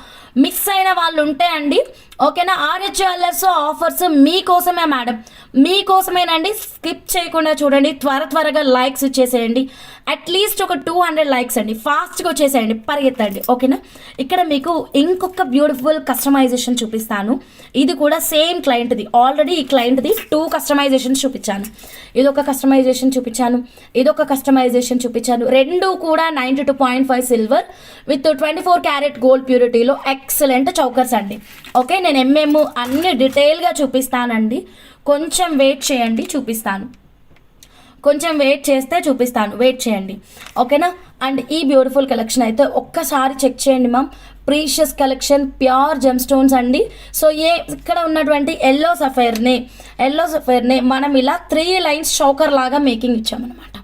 మిస్ అయిన వాళ్ళు ఉంటే అండి, ఓకేనా, ఆర్ఎచ్ జ్యువెలర్స్ ఆఫర్స్ మీకోసమే మేడం, మీకోసమేనండి. స్కిప్ చేయకుండా చూడండి, త్వరగా లైక్స్ ఇచ్చేసేయండి. అట్లీస్ట్ ఒక 200 లైక్స్ అండి, ఫాస్ట్గా వచ్చేసేయండి, పరిగెత్తండి. ఓకేనా, ఇక్కడ మీకు ఇంకొక బ్యూటిఫుల్ కస్టమైజేషన్ చూపిస్తాను. ఇది కూడా సేమ్ క్లయింట్ది. ఆల్రెడీ ఈ క్లయింట్ది 2 కస్టమైజేషన్స్ చూపించాను. ఇదొక కస్టమైజేషన్ చూపించాను, ఇదొక కస్టమైజేషన్ చూపించాను. రెండు కూడా 92.5 సిల్వర్ విత్ 24 క్యారెట్ గోల్డ్ ప్యూరిటీలో ఎక్సలెంట్ చౌకర్స్ అండి. ఓకే, నేను అన్ని డీటెయిల్గా చూపిస్తానండి. కొంచెం వెయిట్ చేయండి, చూపిస్తాను. కొంచెం వెయిట్ చేస్తే చూపిస్తాను, వెయిట్ చేయండి. ఓకేనా, అండ్ ఈ బ్యూటిఫుల్ కలెక్షన్ అయితే ఒక్కసారి చెక్ చేయండి ma'am. Precious collection, pure gem stones అండి. సో ఇక్కడ ఉన్నటువంటి ఎల్లో సఫైర్ని మనం ఇలా 3 లైన్స్ చౌకర్ లాగా మేకింగ్ ఇచ్చామన్నమాట.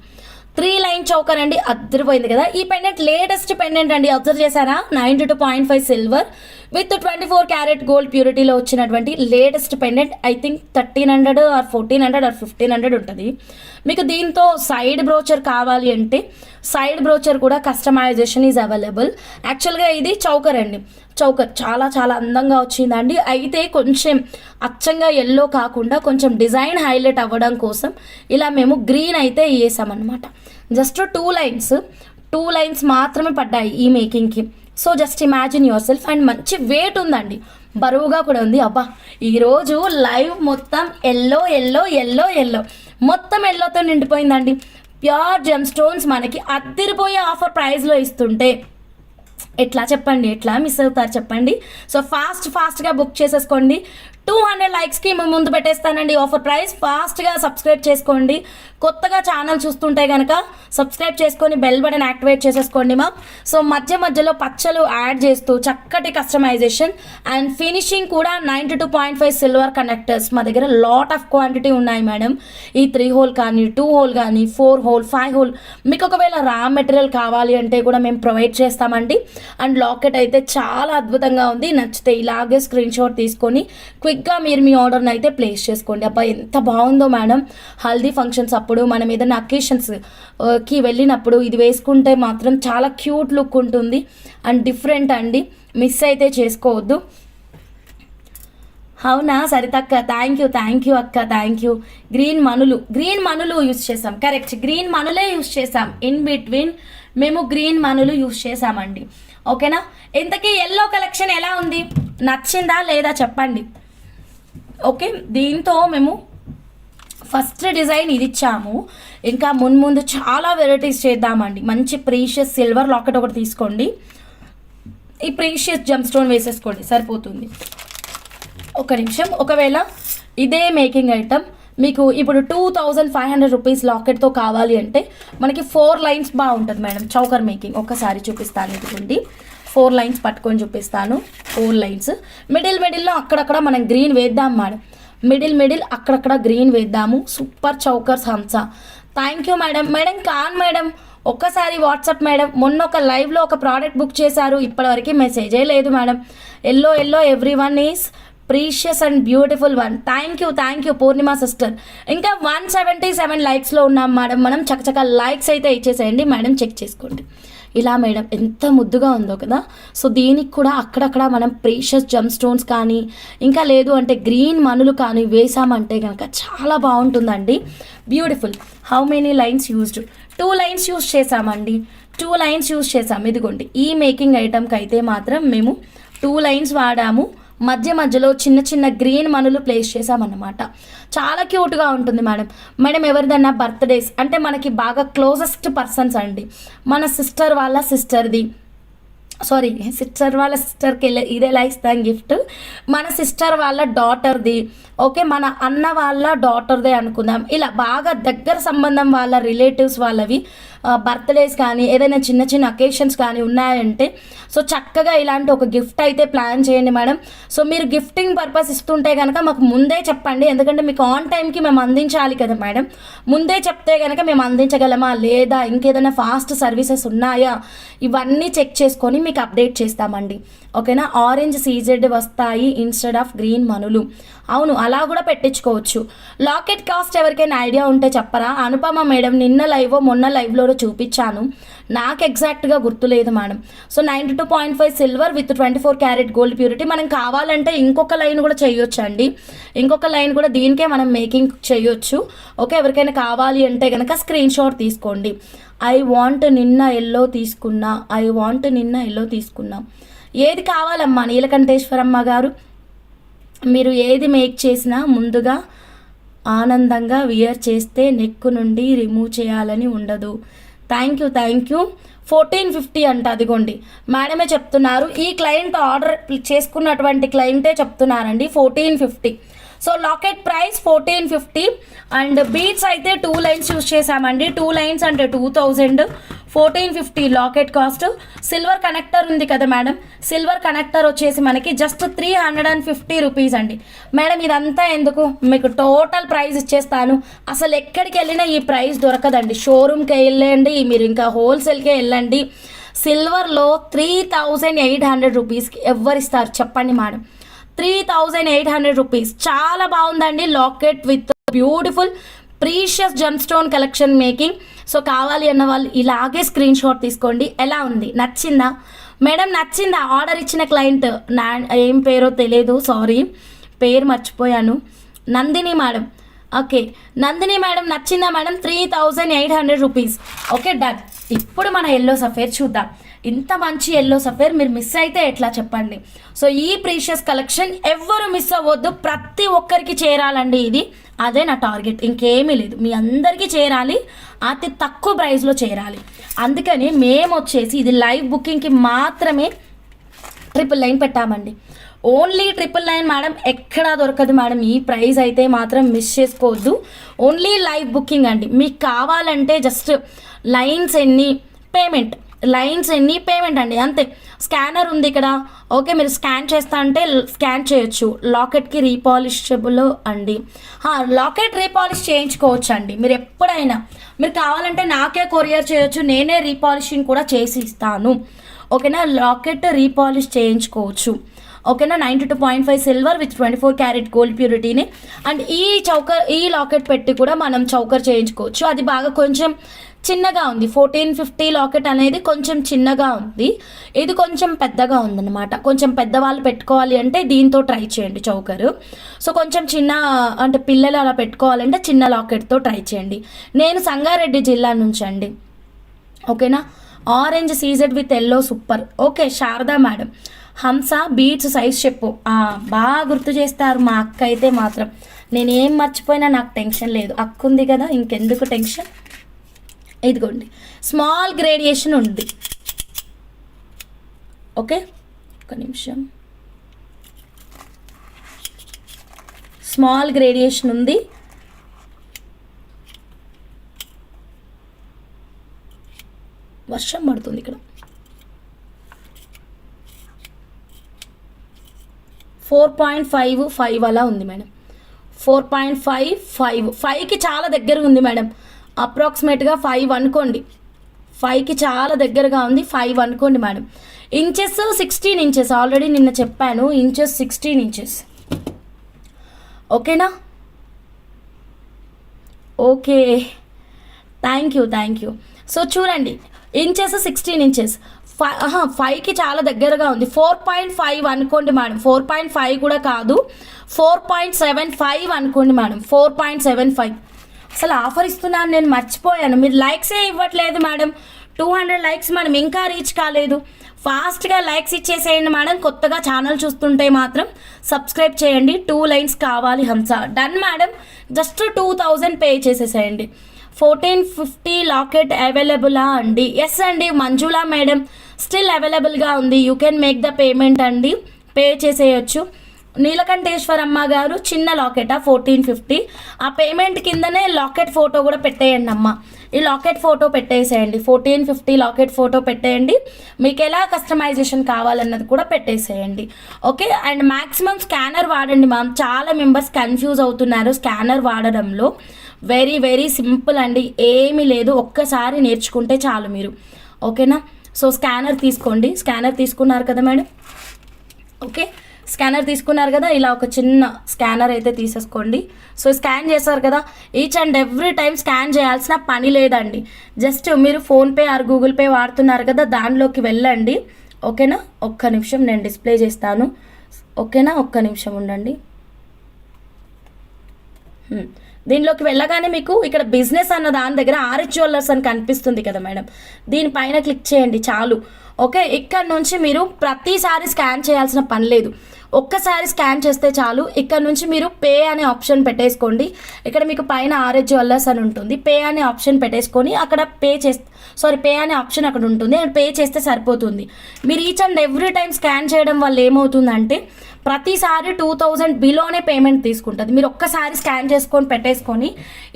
3 లైన్ చౌకర్ అండి, అద్దరిపోయింది కదా. ఈ పెండెంట్ లేటెస్ట్ పెండెంట్ అండి, అబ్జర్వ్ చేశారా? 92.5 సిల్వర్ విత్ 24 క్యారెట్ గోల్డ్ ప్యూరిటీలో వచ్చినటువంటి లేటెస్ట్ పెండెంట్. ఐ థింక్ 1300 ఆర్ 1400 ఆర్ 1500 ఉంటుంది. మీకు దీంతో సైడ్ బ్రోచర్ కావాలి అంటే సైడ్ బ్రోచర్ కూడా కస్టమైజేషన్ ఈజ్ అవైలబుల్. యాక్చువల్గా ఇది చౌకర్ అండి, చౌకర్ చాలా అందంగా వచ్చిందండి. అయితే కొంచెం అచ్చంగా ఎల్లో కాకుండా కొంచెం డిజైన్ హైలైట్ అవ్వడం కోసం ఇలా మేము గ్రీన్ అయితే వేసామన్నమాట. జస్ట్ 2 లైన్స్ మాత్రమే పడ్డాయి ఈ మేకింగ్కి. So just imagine yourself. And మంచి వెయిట్ ఉందండి, బరువుగా కూడా ఉంది. అబ్బా, ఈరోజు లైవ్ మొత్తం ఎల్లో మొత్తం ఎల్లోతో నిండిపోయిందండి. ప్యూర్ జెమ్ స్టోన్స్ మనకి అద్దరిపోయే ఆఫర్ ప్రైస్లో ఇస్తుంటే ఎట్లా చెప్పండి, ఎట్లా మిస్ అవుతారు చెప్పండి. సో ఫాస్ట్గా బుక్ చేసేసుకోండి. 200 లైక్స్కి మేము ముందు పెట్టేస్తానండి ఆఫర్ ప్రైస్. ఫాస్ట్గా సబ్స్క్రైబ్ చేసుకోండి. కొత్తగా ఛానల్ చూస్తుంటే కనుక సబ్స్క్రైబ్ చేసుకొని బెల్ బటన్ యాక్టివేట్ చేసేసుకోండి మా. సో మధ్యలో పచ్చలు యాడ్ చేస్తూ చక్కటి కస్టమైజేషన్ అండ్ ఫినిషింగ్ కూడా 92.5 సిల్వర్ కనెక్టర్స్ మా దగ్గర లాట్ ఆఫ్ క్వాంటిటీ ఉన్నాయి మేడం. ఈ 3 హోల్ కానీ 2 హోల్ కానీ 4 హోల్ 5 హోల్ మీకు ఒకవేళ రా మెటీరియల్ కావాలి అంటే కూడా మేము ప్రొవైడ్ చేస్తామండి. అండ్ లాకెట్ అయితే చాలా అద్భుతంగా ఉంది. నచ్చితే ఇలాగే స్క్రీన్ షాట్ తీసుకొని క్విక్గా మీరు మీ ఆర్డర్ని అయితే ప్లేస్ చేసుకోండి. అబ్బా, ఎంత బాగుందో మేడం. హల్దీ ఫంక్షన్స్ అప్పుడు మనం ఏదైనా అకేషన్స్కి వెళ్ళినప్పుడు ఇది వేసుకుంటే మాత్రం చాలా క్యూట్ లుక్ ఉంటుంది అండ్ డిఫరెంట్ అండి. మిస్ అయితే చేసుకోవద్దు. అవునా సరితక్క, థ్యాంక్ యూ అక్క, థ్యాంక్ యూ. గ్రీన్ మనులు యూస్ చేసాం. కరెక్ట్, గ్రీన్ మనులే యూస్ చేసాం. ఇన్ బిట్వీన్ మేము గ్రీన్ మనులు యూస్ చేసామండి. ఓకేనా, ఇంతకీ ఎల్లో కలెక్షన్ ఎలా ఉంది, నచ్చిందా లేదా చెప్పండి. ఓకే, దీంతో మేము ఫస్ట్ డిజైన్ ఇది ఇచ్చాము. ఇంకా ముందు చాలా వెరైటీస్ చేద్దామండి. మంచి ప్రీషియస్ సిల్వర్ లాకెట్ ఒకటి తీసుకోండి. ఈ ప్రీషియస్ జెమ్ స్టోన్ వేసేసుకోండి, సరిపోతుంది. ఒక నిమిషం. ఒకవేళ ఇదే మేకింగ్ ఐటమ్ మీకు ఇప్పుడు 2500 రూపీస్ లాకెట్తో కావాలి అంటే మనకి 4 లైన్స్ బాగుంటుంది మేడం చౌకర్ మేకింగ్. ఒకసారి చూపిస్తాను, ఇదిగోండి 4 లైన్స్ పట్టుకొని చూపిస్తాను. 4 లైన్స్ మిడిల్లో అక్కడక్కడ మనం గ్రీన్ వేద్దాం మేడం. మిడిల్ అక్కడక్కడ గ్రీన్ వేద్దాము. Super chokers Hamsa. Thank you madam. Madam ఒక్కసారి వాట్సాప్ మేడం. మొన్న ఒక లైవ్లో ఒక ప్రోడక్ట్ బుక్ చేశారు, ఇప్పటివరకు మెసేజే లేదు madam. Yellow every one is precious and beautiful one. Thank you Purnima sister. ఇంకా 177 లైక్స్లో ఉన్నాం మేడం. మనం చకచక లైక్స్ అయితే ఇచ్చేసేయండి మేడం, చెక్ చేసుకోండి. ఇలా మేడం ఎంత ముద్దుగా ఉందో కదా. సో దీనికి కూడా అక్కడక్కడ మనం ప్రీషియస్ జెమ్ స్టోన్స్ కానీ ఇంకా లేదు అంటే గ్రీన్ మనులు కానీ వేసామంటే కనుక చాలా బాగుంటుందండి. Beautiful. How many lines used? 2 lines use చేసామండి. 2 లైన్స్ యూజ్ చేసాము. ఇదిగోండి ఈ మేకింగ్ ఐటమ్కి అయితే మాత్రం మేము 2 లైన్స్ వాడాము. మధ్య మధ్యలో చిన్న చిన్న గ్రీన్ మనులు ప్లేస్ చేసామన్నమాట. చాలా క్యూట్గా ఉంటుంది మేడం. మేడం ఎవరిదన్నా బర్త్డేస్ అంటే మనకి బాగా క్లోజెస్ట్ పర్సన్స్ అండి, మన సిస్టర్ వాళ్ళ సిస్టర్ది, సారీ సిస్టర్ వాళ్ళ సిస్టర్కి ఇది ఎలా ఇస్తాం గిఫ్ట్, మన సిస్టర్ వాళ్ళ డాటర్ది, ఓకే మన అన్న వాళ్ళ డాటర్దే అనుకుందాం. ఇలా బాగా దగ్గర సంబంధం వాళ్ళ రిలేటివ్స్ వాళ్ళవి బర్త్డేస్ కానీ ఏదైనా చిన్న చిన్న అకేషన్స్ కానీ ఉన్నాయంటే సో చక్కగా ఇలాంటి ఒక గిఫ్ట్ అయితే ప్లాన్ చేయండి మేడం. సో మీరు గిఫ్టింగ్ పర్పస్ ఇస్తుంటే కనుక మాకు ముందే చెప్పండి, ఎందుకంటే మీకు ఆన్ టైంకి మేము అందించాలి కదా మేడం. ముందే చెప్తే కనుక మేము అందించగలమా లేదా, ఇంకేదైనా ఫాస్ట్ సర్వీసెస్ ఉన్నాయా, ఇవన్నీ చెక్ చేసుకొని మీకు అప్డేట్ చేస్తామండి. ఓకేనా. ఆరెంజ్ సీజెడ్ వస్తాయి ఇన్స్టెడ్ ఆఫ్ గ్రీన్ మనులు. అవును అలా కూడా పెట్టించుకోవచ్చు. లాకెట్ కాస్ట్ ఎవరికైనా ఐడియా ఉంటే చెప్పరా? అనుపమ మేడం నిన్న లైవ్ మొన్న లైవ్లో చూపించాను, నాకు ఎగ్జాక్ట్గా గుర్తులేదు madam. So 92.5 silver with 24 carat gold purity. మనం కావాలంటే ఇంకొక లైన్ కూడా చేయొచ్చు అండి, ఇంకొక లైన్ కూడా దీనికే మనం మేకింగ్ చేయొచ్చు. ఓకే ఎవరికైనా కావాలి అంటే కనుక స్క్రీన్ షాట్ తీసుకోండి. ఐ వాంట్ నిన్న ఎల్లో తీసుకున్నా. ఏది కావాలమ్మా నీలకంఠేశ్వరమ్మ గారు, మీరు ఏది మేక్ చేసినా ముందుగా ఆనందంగా వియర్ చేస్తే నెక్ నుండి రిమూవ్ చేయాలని ఉండదు. Thank you. 1450 అంట, అదిగోండి మేడమే చెప్తున్నారు. ఈ క్లయింట్ ఆర్డర్ చేసుకున్నటువంటి క్లయింటే చెప్తున్నారండి 1450. So locket price 1450 and beads అయితే 2 లైన్స్ యూస్ చేసామండి. 2 లైన్స్ అంటే 2000. 1450 లాకెట్ కాస్ట్. సిల్వర్ కనెక్టర్ ఉంది కదా మేడం, సిల్వర్ కనెక్టర్ వచ్చేసి మనకి జస్ట్ 350 రూపీస్ అండి. మేడం ఇదంతా ఎందుకు, మీకు టోటల్ ప్రైస్ ఇచ్చేస్తాను. అసలు ఎక్కడికి వెళ్ళినా ఈ ప్రైస్ దొరకదండి. షోరూమ్కి వెళ్ళండి, మీరు ఇంకా హోల్సేల్కే వెళ్ళండి. సిల్వర్లో 3800 రూపీస్కి ఎవరిస్తారు చెప్పండి మేడం. 3800 రూపీస్. చాలా బాగుందండి locket with beautiful precious gem stone collection making. So కావాలి అన్న వాళ్ళు ఇలాగే స్క్రీన్ షాట్ తీసుకోండి. ఎలా ఉంది, నచ్చిందా మేడం? నచ్చిందా? ఆర్డర్ ఇచ్చిన క్లయింట్ ఏం పేరో తెలియదు, సారీ పేరు మర్చిపోయాను. Nandini madam. Okay Nandini madam నచ్చిందా మేడం? 3800 రూపీస్. Okay done. ఇప్పుడు మన ఎల్లో సఫేర్ చూద్దాం. ఇంత మంచి ఎల్లో సఫేర్ మీరు మిస్ అయితే ఎట్లా చెప్పండి. సో ఈ ప్రీషియస్ కలెక్షన్ ఎవ్వరు మిస్ అవ్వద్దు, ప్రతి ఒక్కరికి చేరాలండి. ఇది అదే నా టార్గెట్, ఇంకేమీ లేదు. మీ అందరికీ చేరాలి, అతి తక్కువ ప్రైస్లో చేరాలి. అందుకని మేము వచ్చేసి ఇది లైవ్ బుకింగ్కి మాత్రమే 999 పెట్టామండి. ఓన్లీ 999 మేడం, ఎక్కడా దొరకదు మేడం. ఈ ప్రైస్ అయితే మాత్రం మిస్ చేసుకోవద్దు. ఓన్లీ లైవ్ బుకింగ్ అండి. మీకు కావాలంటే జస్ట్ లైన్స్ ఎన్ని పేమెంట్ అండి, అంతే. స్కానర్ ఉంది ఇక్కడ, ఓకే మీరు స్కాన్ చేస్తా అంటే స్కాన్ చేయొచ్చు. లాకెట్కి రీపాలిషబుల్ అండి, లాకెట్ రీపాలిష్ చేయించుకోవచ్చు అండి. మీరు ఎప్పుడైనా మీరు కావాలంటే నాకే కొరియర్ చేయొచ్చు, నేనే రీపాలిషింగ్ కూడా చేసి ఇస్తాను. ఓకేనా. లాకెట్ రీపాలిష్ చేయించుకోవచ్చు. ఓకేనా. 92.5 సిల్వర్ విత్ 24 క్యారెట్ గోల్డ్ ప్యూరిటీని. అండ్ ఈ లాకెట్ పెట్టి కూడా మనం చౌకర్ చేయించుకోవచ్చు. అది బాగా కొంచెం చిన్నగా ఉంది. 1450 లాకెట్ అనేది కొంచెం చిన్నగా ఉంది, ఇది కొంచెం పెద్దగా ఉందన్నమాట. కొంచెం పెద్దవాళ్ళు పెట్టుకోవాలి అంటే దీంతో ట్రై చేయండి చౌకరు. సో కొంచెం చిన్న అంటే పిల్లలు అలా పెట్టుకోవాలంటే చిన్న లాకెట్తో ట్రై చేయండి. నేను సంగారెడ్డి జిల్లా నుంచి అండి. ఓకేనా. Orange CZ with yellow super. Okay Sharada madam. హంస బీట్స్ సైజ్ చెప్పు. బాగా గుర్తు చేస్తారు మా అక్క అయితే మాత్రం. నేనేం మర్చిపోయినా నాకు టెన్షన్ లేదు, అక్క ఉంది కదా, ఇంకెందుకు టెన్షన్. ఇదిగోండి స్మాల్ గ్రేడియేషన్ ఉంది. ఓకే ఒక నిమిషం. స్మాల్ గ్రేడియేషన్ ఉంది. వర్షం పడుతుంది ఇక్కడ. 4.55 అలా ఉంది మేడం. 4.55కి చాలా దగ్గర ఉంది మేడం. అప్రాక్సిమేట్గా 5 అనుకోండి. 5కి చాలా దగ్గరగా ఉంది, 5 అనుకోండి మేడం. ఇంచెస్ 16 ఇంచెస్, ఆల్రెడీ నిన్న చెప్పాను. Inches 16 inches. ఓకేనా. Okay thank you. సో చూడండి ఇంచెస్ 16 ఇంచెస్. 5కి చాలా దగ్గరగా ఉంది. 4.5 అనుకోండి మేడం. 4.5 కూడా కాదు, 4.75 అనుకోండి మేడం. 4.75. అసలు ఆఫర్ ఇస్తున్నాను నేను మర్చిపోయాను, మీరు లైక్సే ఇవ్వట్లేదు మేడం. 200 లైక్స్ మనం ఇంకా రీచ్ కాలేదు. ఫాస్ట్గా లైక్స్ ఇచ్చేసేయండి మేడం. కొత్తగా ఛానల్ చూస్తుంటే మాత్రం సబ్స్క్రైబ్ చేయండి. 2 లైన్స్ కావాలి హంస. Done madam. జస్ట్ 2000 పే చేసేసేయండి. 1450 లాకెట్ అవైలబులా అండి? ఎస్ అండి. మంజులా మేడం స్టిల్ అవైలబుల్గా ఉంది. You can make the payment అండి. పే చేసేయచ్చు. నీలకంఠేశ్వరమ్మ గారు చిన్న లాకెటా 1450. ఆ పేమెంట్ కిందనే లాకెట్ ఫోటో కూడా పెట్టేయండి అమ్మ. ఈ లాకెట్ ఫోటో పెట్టేసేయండి. 1450 లాకెట్ ఫోటో పెట్టేయండి. మీకు ఎలా కస్టమైజేషన్ కావాలన్నది కూడా పెట్టేసేయండి. ఓకే. అండ్ మ్యాక్సిమం స్కానర్ వాడండి మ్యామ్. చాలా మెంబర్స్ కన్ఫ్యూజ్ అవుతున్నారు స్కానర్ వాడడంలో. వెరీ వెరీ సింపుల్ అండి. ఏమీ లేదు. ఒక్కసారి నేర్చుకుంటే చాలు మీరు. ఓకేనా. సో స్కానర్ తీసుకోండి. స్కానర్ తీసుకున్నారు కదా మేడం. ఓకే. స్కానర్ తీసుకున్నారు కదా, ఇలా ఒక చిన్న స్కానర్ అయితే తీసేసుకోండి. సో స్కాన్ చేస్తారు కదా, each and every time scan చేయాల్సిన పని లేదండి. జస్ట్ మీరు ఫోన్పే ఆర్ గూగుల్ పే వాడుతున్నారు కదా, దానిలోకి వెళ్ళండి. ఓకేనా. ఒక్క నిమిషం నేను డిస్ప్లే చేస్తాను. ఓకేనా. ఒక్క నిమిషం ఉండండి. దీనిలోకి వెళ్ళగానే మీకు ఇక్కడ బిజినెస్ అన్న దాని దగ్గర ఆర్ఎచ్ జ్యువెలర్స్ అని కనిపిస్తుంది కదా మేడం, దీనిపైన క్లిక్ చేయండి చాలు. ఓకే. ఇక్కడ నుంచి మీరు ప్రతిసారి స్కాన్ చేయాల్సిన పని లేదు. ఒక్కసారి స్కాన్ చేస్తే చాలు. ఇక్కడ నుంచి మీరు పే అనే ఆప్షన్ పెట్టేసుకోండి. ఇక్కడ మీకు పైన ఆర్ఎచ్ జ్యువెలర్స్ అని ఉంటుంది. పే అనే ఆప్షన్ పెట్టేసుకొని అక్కడ పే అనే ఆప్షన్ అక్కడ ఉంటుంది. పే చేస్తే సరిపోతుంది. మీరు each and every time scan చేయడం వల్ల ఏమవుతుందంటే ప్రతిసారి 2000 బిలోనే పేమెంట్ తీసుకుంటుంది. మీరు ఒక్కసారి స్కాన్ చేసుకొని పెట్టేసుకొని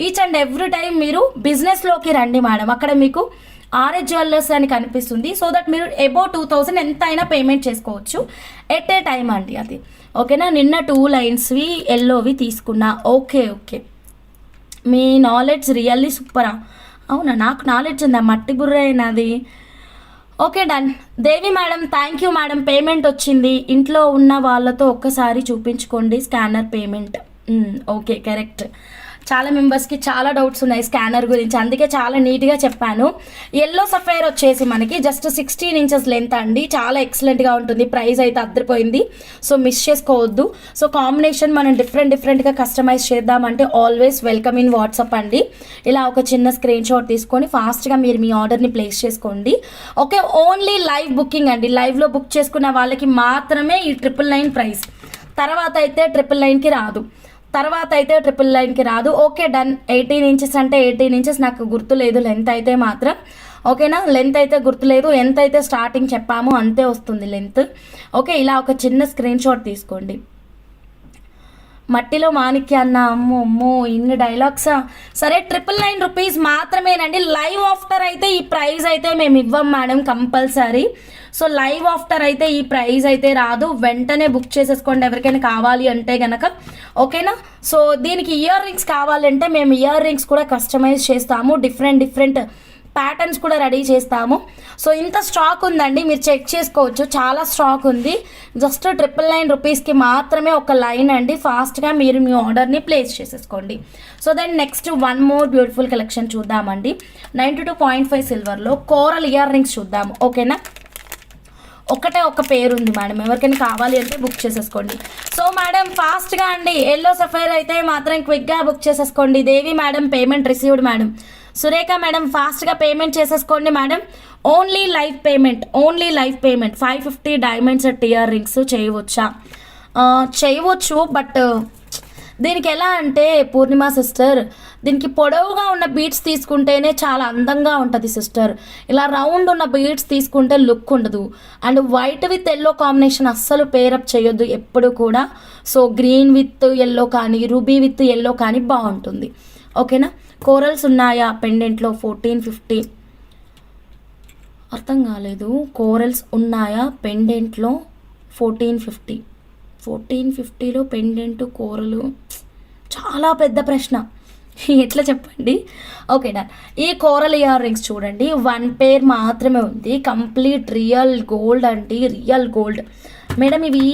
ఈచ్ అండ్ ఎవ్రీ టైం మీరు బిజినెస్లోకి రండి మేడం. అక్కడ మీకు ఆర్ఎచ్ జ్యువెలర్స్ అని కనిపిస్తుంది. సో దట్ మీరు అబౌవ్ 2000 ఎంత అయినా పేమెంట్ చేసుకోవచ్చు ఎట్ ఏ టైం అండి అది. ఓకేనా. నిన్న 2 లైన్స్వి ఎల్లోవి తీసుకున్నా. ఓకే. మీ నాలెడ్జ్ రియల్లీ సూపరా? అవునా, నాకు నాలెడ్జ్ ఉందా? మట్టి బుర్ర అయినది. Okay done. Devi madam thank you madam. Payment వచ్చింది. ఇంట్లో ఉన్న వాళ్ళతో ఒక్కసారి చూపించుకోండి స్కానర్ పేమెంట్. Okay correct. చాలా మెంబర్స్కి చాలా డౌట్స్ ఉన్నాయి స్కానర్ గురించి, అందుకే చాలా నీట్గా చెప్పాను. ఎల్లో సఫైర్ వచ్చేసి మనకి జస్ట్ 16 ఇంచెస్ లెంత్ అండి. చాలా ఎక్సలెంట్గా ఉంటుంది. ప్రైస్ అయితే అద్దరిపోయింది. సో మిస్ చేసుకోవద్దు. సో కాంబినేషన్ మనం డిఫరెంట్గా కస్టమైజ్ చేద్దామంటే ఆల్వేస్ వెల్కమ్ ఇన్ వాట్సాప్ అండి. ఇలా ఒక చిన్న స్క్రీన్ షాట్ తీసుకొని ఫాస్ట్గా మీరు మీ ఆర్డర్ని ప్లేస్ చేసుకోండి. ఓకే. ఓన్లీ లైవ్ బుకింగ్ అండి. లైవ్లో బుక్ చేసుకున్న వాళ్ళకి మాత్రమే ఈ 999 ప్రైస్. తర్వాత అయితే 999కి రాదు. Okay done. 18 ఇంచెస్ అంటే 18 ఇంచెస్ నాకు గుర్తులేదు లెంత్ అయితే మాత్రం. ఓకేనా. లెంత్ అయితే గుర్తులేదు. ఎంత అయితే స్టార్టింగ్ చెప్పామో అంతే వస్తుంది లెంత్. ఓకే. ఇలా ఒక చిన్న స్క్రీన్ షాట్ తీసుకోండి. మట్టిలో మాణిక్య అన్న అమ్మో ఇన్ని డైలాగ్సా? సరే 999 రూపీస్ మాత్రమేనండి. లైవ్ ఆఫ్టర్ అయితే ఈ ప్రైస్ అయితే మేము ఇవ్వం madam compulsory. So live after అయితే ఈ ప్రైస్ అయితే రాదు. వెంటనే బుక్ చేసేసుకోండి ఎవరికైనా కావాలి అంటే గనక. ఓకేనా. సో దీనికి ఇయర్ రింగ్స్ కావాలంటే మేము ఇయర్ రింగ్స్ కూడా కస్టమైజ్ చేస్తాము. డిఫరెంట్ ప్యాటర్న్స్ కూడా రెడీ చేస్తాము. సో ఇంత స్టాక్ ఉందండి, మీరు చెక్ చేసుకోవచ్చు. చాలా స్టాక్ ఉంది. జస్ట్ 999 రూపీస్కి మాత్రమే ఒక లైన్ అండి. ఫాస్ట్గా మీరు మీ ఆర్డర్ని ప్లేస్ చేసేసుకోండి. So then next one more beautiful collection చూద్దామండి. 92.5 సిల్వర్లో కోరల్ ఇయర్ రింగ్స్ చూద్దాము. ఓకేనా. ఒకటే ఒక పేరు ఉంది మేడం, ఎవరికైనా కావాలి అంటే బుక్ చేసేసుకోండి. సో మేడం ఫాస్ట్గా అండి. ఎల్లో సఫైర్ అయితే మాత్రం క్విక్గా బుక్ చేసేసుకోండి. Devi madam payment received madam. Surekha madam ఫాస్ట్గా పేమెంట్ చేసేసుకోండి madam. Only live payment 550 diamonds earrings చేయవచ్చు. బట్ దీనికి ఎలా అంటే పూర్ణిమ సిస్టర్, దీనికి పొడవుగా ఉన్న బీడ్స్ తీసుకుంటేనే చాలా అందంగా ఉంటుంది సిస్టర్. ఇలా రౌండ్ ఉన్న బీడ్స్ తీసుకుంటే లుక్ ఉండదు. And white with yellow combination అస్సలు పేరప్ చేయొద్దు ఎప్పుడు కూడా. సో గ్రీన్ విత్ ఎల్లో కానీ రూబీ విత్ ఎల్లో కానీ బాగుంటుంది. ఓకేనా. కోరల్స్ ఉన్నాయా పెండెంట్లో 1450? అర్థం కాలేదు. కోరల్స్ ఉన్నాయా పెండెంట్లో 1450లో పెండెంట్ కోరలు? చాలా పెద్ద ప్రశ్న, ఎట్లా చెప్పండి. Okay done. ఈ కోరల్ ఇయర్ రింగ్స్ చూడండి, 1 పేర్ మాత్రమే ఉంది. కంప్లీట్ రియల్ గోల్డ్ అండి, రియల్ గోల్డ్ మేడం. ఇవి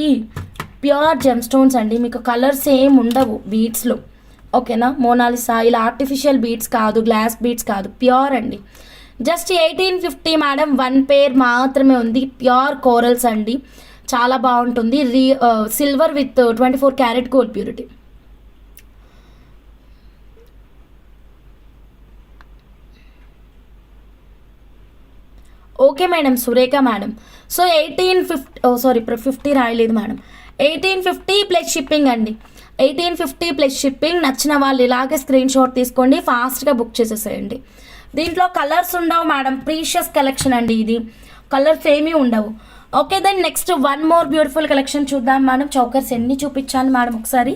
ప్యూర్ జెమ్ స్టోన్స్ అండి. మీకు కలర్స్ ఏం ఉండవు బీడ్స్లో. ఓకేనా. మోనాలిసా ఇలా ఆర్టిఫిషియల్ బీడ్స్ కాదు, గ్లాస్ బీడ్స్ కాదు, ప్యూర్ అండి. Just 1850 madam. 1 పేర్ మాత్రమే ఉంది. ప్యూర్ కోరల్స్ అండి, చాలా బాగుంటుంది. Silver with 24 carat gold purity. Okay madam, Surekha madam. So 1850 ఇప్పుడు 50 రాయలేదు మేడం. 1850 ప్లస్ షిప్పింగ్ అండి. 1850 ప్లస్ షిప్పింగ్. నచ్చిన వాళ్ళు ఇలాగే స్క్రీన్ షాట్ తీసుకోండి, ఫాస్ట్గా బుక్ చేసేసేయండి. దీంట్లో కలర్స్ ఉండవు మేడం, ప్రీషియస్ కలెక్షన్ అండి ఇది, కలర్స్ ఏమీ ఉండవు. Okay, then next one more beautiful collection చూద్దాం మేడం. చౌకర్స్ ఎన్ని చూపించాను మేడం, ఒకసారి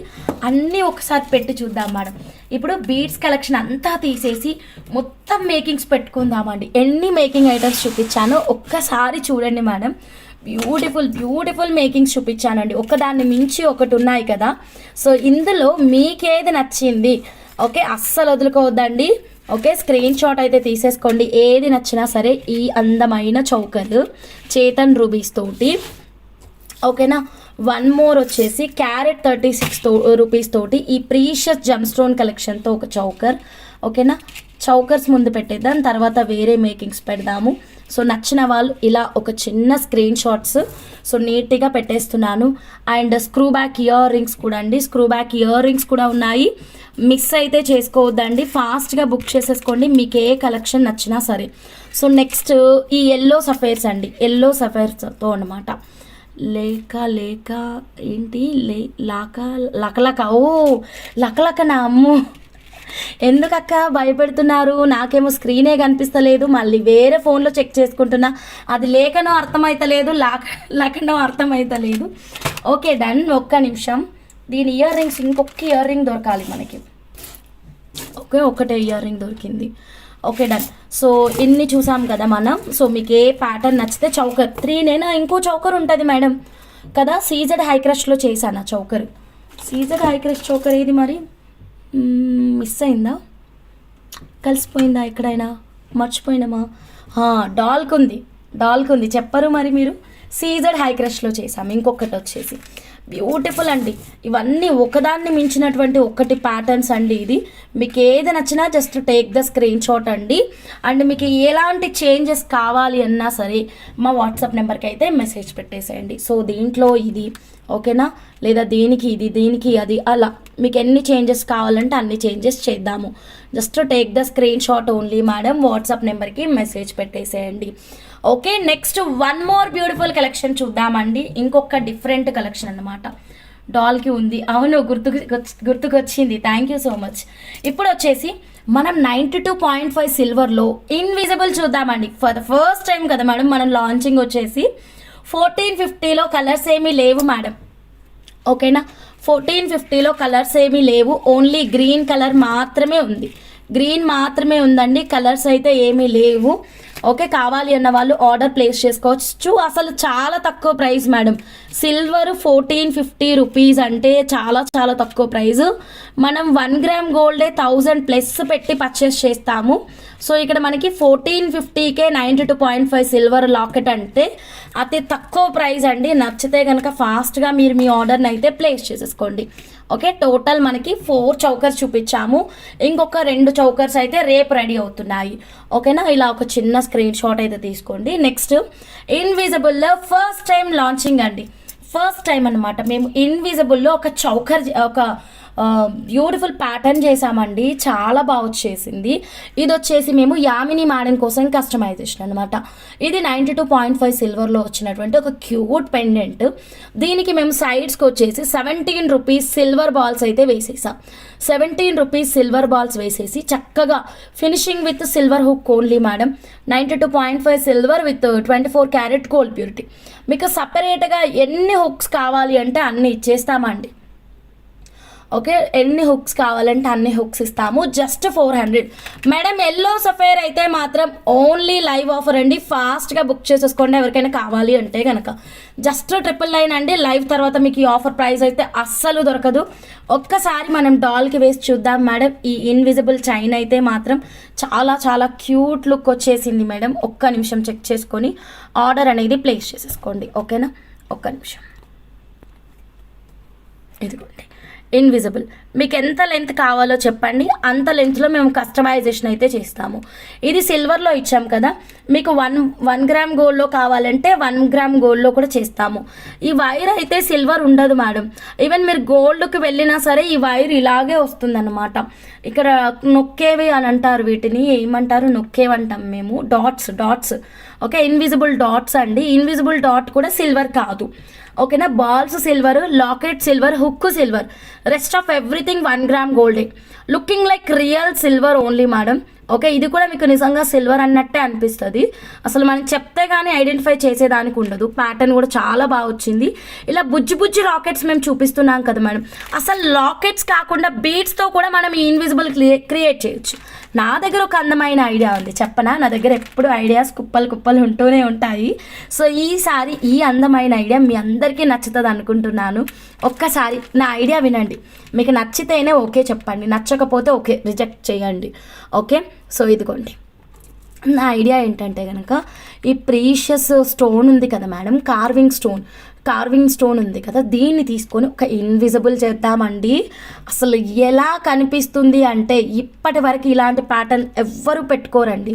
అన్నీ ఒకసారి పెట్టి చూద్దాం మేడం. ఇప్పుడు బీడ్స్ కలెక్షన్ అంతా తీసేసి మొత్తం మేకింగ్స్ పెట్టుకుందామండి. ఎన్ని మేకింగ్ ఐటమ్స్ చూపించానో ఒక్కసారి చూడండి మేడం. బ్యూటిఫుల్ బ్యూటిఫుల్ మేకింగ్స్ చూపించానండి, ఒకదాన్ని మించి ఒకటి ఉన్నాయి కదా. సో ఇందులో మీకేది నచ్చింది ఓకే అస్సలు వదులుకోవద్దండి. ఓకే, స్క్రీన్ షాట్ అయితే తీసేసుకోండి, ఏది నచ్చినా సరే. ఈ అందమైన చౌకర్లు చేతన్ రూబీస్ తోటి, ఓకేనా. వన్ మోర్ వచ్చేసి క్యారెట్ 36 రూపీస్ తోటి ఈ ప్రీషియస్ జమ్ స్టోన్ కలెక్షన్తో ఒక చౌకర్, ఓకేనా. చౌకర్స్ ముందు పెట్టేద్దాం, తర్వాత వేరే మేకింగ్స్ పెడదాము. సో నచ్చిన వాళ్ళు ఇలా ఒక చిన్న స్క్రీన్ షాట్స్ సో నీట్గా పెట్టేస్తున్నాను. And screw back ear rings కూడా అండి, స్క్రూ బ్యాక్ ఇయర్ రింగ్స్ కూడా ఉన్నాయి. మిస్ అయితే చేసుకోవద్దండి, ఫాస్ట్గా బుక్ చేసేసుకోండి మీకు ఏ కలెక్షన్ నచ్చినా సరే. సో నెక్స్ట్ ఈ ఎల్లో సఫైర్స్ అండి, ఎల్లో సఫైర్స్తో అనమాట. లేక ఏంటి లకలక, ఓ లకలక నా అమ్ము, ఎందుకక్క భయపెడుతున్నారు? నాకేమో స్క్రీనే కనిపిస్తలేదు, మళ్ళీ వేరే ఫోన్లో చెక్ చేసుకుంటున్నా, అది లేకనో అర్థమవుతలేదు, లకనో అర్థమవుతలేదు. ఓకే డన్, ఒక్క నిమిషం. దీని ఇయర్ రింగ్స్ ఇంకొక ఇయర్ రింగ్ దొరకాలి మనకి. ఓకే, ఒకటే ఇయర్ రింగ్ దొరికింది. Okay done. సో ఇన్ని చూసాం కదా మనం. సో మీకు ఏ ప్యాటర్న్ నచ్చితే చౌకర్ 3 నేనా ఇంకో చౌకర్ ఉంటుంది మేడం కదా, సీజెడ్ హై క్రష్లో చేశాను ఆ choker. CZ high crush choker ఏది మరి, మిస్ అయిందా, కలిసిపోయిందా, ఎక్కడైనా మర్చిపోయినామా? డాల్క్ ఉంది చెప్పరు మరి మీరు. సీజెడ్ హై క్రష్లో చేసాము. ఇంకొకటి వచ్చేసి బ్యూటిఫుల్ అండి, ఇవన్నీ ఒకదాన్ని మించినటువంటి ఒకటి ప్యాటర్న్స్ అండి. ఇది మీకు ఏది నచ్చినా just take the screen shot అండి. అండ్ మీకు ఎలాంటి చేంజెస్ కావాలి అన్నా సరే మా వాట్సాప్ నెంబర్కి అయితే మెసేజ్ పెట్టేసేయండి. సో దీంట్లో ఇది ఓకేనా, లేదా దీనికి ఇది, దీనికి అది, అలా మీకు ఎన్ని చేంజెస్ కావాలంటే అన్ని చేంజెస్ చేద్దాము. Just take the screen shot only madam, WhatsApp నెంబర్కి మెసేజ్ పెట్టేసేయండి. Okay, next one more beautiful collection చూద్దామండి. ఇంకొక డిఫరెంట్ కలెక్షన్ అన్నమాట. డాల్కి ఉంది, అవును గుర్తుకొచ్చింది, థ్యాంక్ యూ సో మచ్. ఇప్పుడు వచ్చేసి మనం 92.5 సిల్వర్లో ఇన్విజిబుల్ చూద్దామండి. ఫర్ ద ఫస్ట్ టైం కదా మేడం మనం లాంచింగ్ వచ్చేసి 1450లో కలర్స్ ఏమీ లేవు మేడం, ఓకేనా. 1450లో కలర్స్ ఏమీ లేవు, ఓన్లీ గ్రీన్ కలర్ మాత్రమే ఉంది. గ్రీన్ మాత్రమే ఉందండి, కలర్స్ అయితే ఏమీ లేవు. ఓకే, కావాలి అన్న వాళ్ళు ఆర్డర్ ప్లేస్ చేసుకోవచ్చు. అసలు చాలా తక్కువ ప్రైస్ మేడం. సిల్వర్ 1450 రూపీస్ అంటే చాలా చాలా తక్కువ ప్రైస్. మనం 1 గ్రామ్ గోల్డే 1000+ పెట్టి పర్చేస్ చేస్తాము. సో ఇక్కడ మనకి 1450కే 92.5 సిల్వర్ లాకెట్ అంటే అతి తక్కువ ప్రైస్ అండి. నచ్చితే కనుక ఫాస్ట్గా మీరు మీ ఆర్డర్ని అయితే ప్లేస్ చేసేసుకోండి. ఓకే, టోటల్ మనకి 4 చౌకర్స్ చూపించాము, ఇంకొక 2 చౌకర్స్ అయితే రేపు రెడీ అవుతున్నాయి. ఓకేనా, ఇలా ఒక చిన్న స్క్రీన్ షాట్ అయితే తీసుకోండి. నెక్స్ట్ ఇన్విజిబుల్లో ఫస్ట్ టైం లాంచింగ్ అండి, ఫస్ట్ టైం అనమాట. మేము ఇన్విజిబుల్లో ఒక చౌకర్, ఒక బ్యూటిఫుల్ ప్యాటర్న్ చేసామండి, చాలా బాగా వచ్చేసింది. ఇది వచ్చేసి మేము యామిని మేడం కోసం కస్టమైజేషన్ అనమాట. ఇది 92.5 సిల్వర్లో వచ్చినటువంటి ఒక క్యూట్ పెండెంట్. దీనికి మేము సైడ్స్కి వచ్చేసి 17 రూపీస్ సిల్వర్ బాల్స్ అయితే వేసేసాం. 17 రూపీస్ సిల్వర్ బాల్స్ వేసేసి చక్కగా finishing with silver hook only madam. 92.5 silver with 24 carat gold purity. మీకు సపరేట్గా ఎన్ని హుక్స్ కావాలి అంటే అన్ని ఇచ్చేస్తామండి. ఓకే, ఎన్ని హుక్స్ కావాలంటే అన్ని హుక్స్ ఇస్తాము. Just 400 madam. ఎల్లో సఫైర్ అయితే మాత్రం ఓన్లీ లైవ్ ఆఫర్ అండి, ఫాస్ట్గా బుక్ చేసేసుకోండి ఎవరికైనా కావాలి అంటే కనుక. జస్ట్ 999 అండి. లైవ్ తర్వాత మీకు ఈ ఆఫర్ ప్రైస్ అయితే అస్సలు దొరకదు. ఒక్కసారి మనం డాల్కి వేసి చూద్దాం మేడం. ఈ ఇన్విజిబుల్ చైన్ అయితే మాత్రం చాలా చాలా క్యూట్ లుక్ వచ్చేసింది మేడం. ఒక్క నిమిషం చెక్ చేసుకొని ఆర్డర్ అనేది ప్లేస్ చేసేసుకోండి, ఓకేనా. ఒక్క నిమిషం, ఇదిగోండి ఇన్విజిబుల్. మీకు ఎంత లెంత్ కావాలో చెప్పండి, అంత లెంత్లో మేము కస్టమైజేషన్ అయితే చేస్తాము. ఇది సిల్వర్లో ఇచ్చాం కదా, మీకు 1 గ్రామ్ గోల్డ్లో కావాలంటే 1 గ్రామ్ గోల్డ్లో కూడా చేస్తాము. ఈ వైర్ అయితే సిల్వర్ ఉండదు మేడం. ఈవెన్ మీరు గోల్డ్కి వెళ్ళినా సరే ఈ వైర్ ఇలాగే వస్తుందన్నమాట. ఇక్కడ నొక్కేవి అని అంటారు, వీటిని ఏమంటారు, నొక్కేవి అంటాం మేము, డాట్స్. ఓకే, ఇన్విజిబుల్ డాట్స్ అండి. ఇన్విజిబుల్ డాట్ కూడా సిల్వర్ కాదు, ఓకేనా. Balls silver, locket silver, hook silver, rest of everything 1 gram గోల్డే, looking like real silver only madam. Okay, ఇది కూడా మీకు నిజంగా సిల్వర్ అన్నట్టే అనిపిస్తుంది, అసలు మనం చెప్తే కానీ ఐడెంటిఫై చేసేదానికి ఉండదు. ప్యాటర్న్ కూడా చాలా బాగా వచ్చింది. ఇలా బుజ్జి బుజ్జి రాకెట్స్ మేము చూపిస్తున్నాం కదా మేడం, అసలు లాకెట్స్ కాకుండా బీడ్స్తో కూడా మనం ఈ ఇన్విజిబుల్ క్రియేట్ చేయొచ్చు. నా దగ్గర ఒక అందమైన ఐడియా ఉంది, చెప్పనా? నా దగ్గర ఎప్పుడు ఐడియాస్ కుప్పలు కుప్పలు ఉంటూనే ఉంటాయి. సో ఈసారి ఈ అందమైన ఐడియా మీ అందరికీ నచ్చుతుంది అనుకుంటున్నాను. ఒక్కసారి నా ఐడియా వినండి, మీకు నచ్చితేనే ఓకే చెప్పండి, నచ్చకపోతే ఓకే రిజెక్ట్ చేయండి. ఓకే, సో ఇదిగోండి నా ఐడియా ఏంటంటే కనుక, ఈ ప్రీషియస్ స్టోన్ ఉంది కదా మేడం, కార్వింగ్ స్టోన్ ఉంది కదా, దీన్ని తీసుకొని ఒక ఇన్విజిబుల్ చేద్దామండి. అసలు ఎలా కనిపిస్తుంది అంటే, ఇప్పటి వరకు ఇలాంటి ప్యాటర్న్ ఎవ్వరూ పెట్టుకోరండి.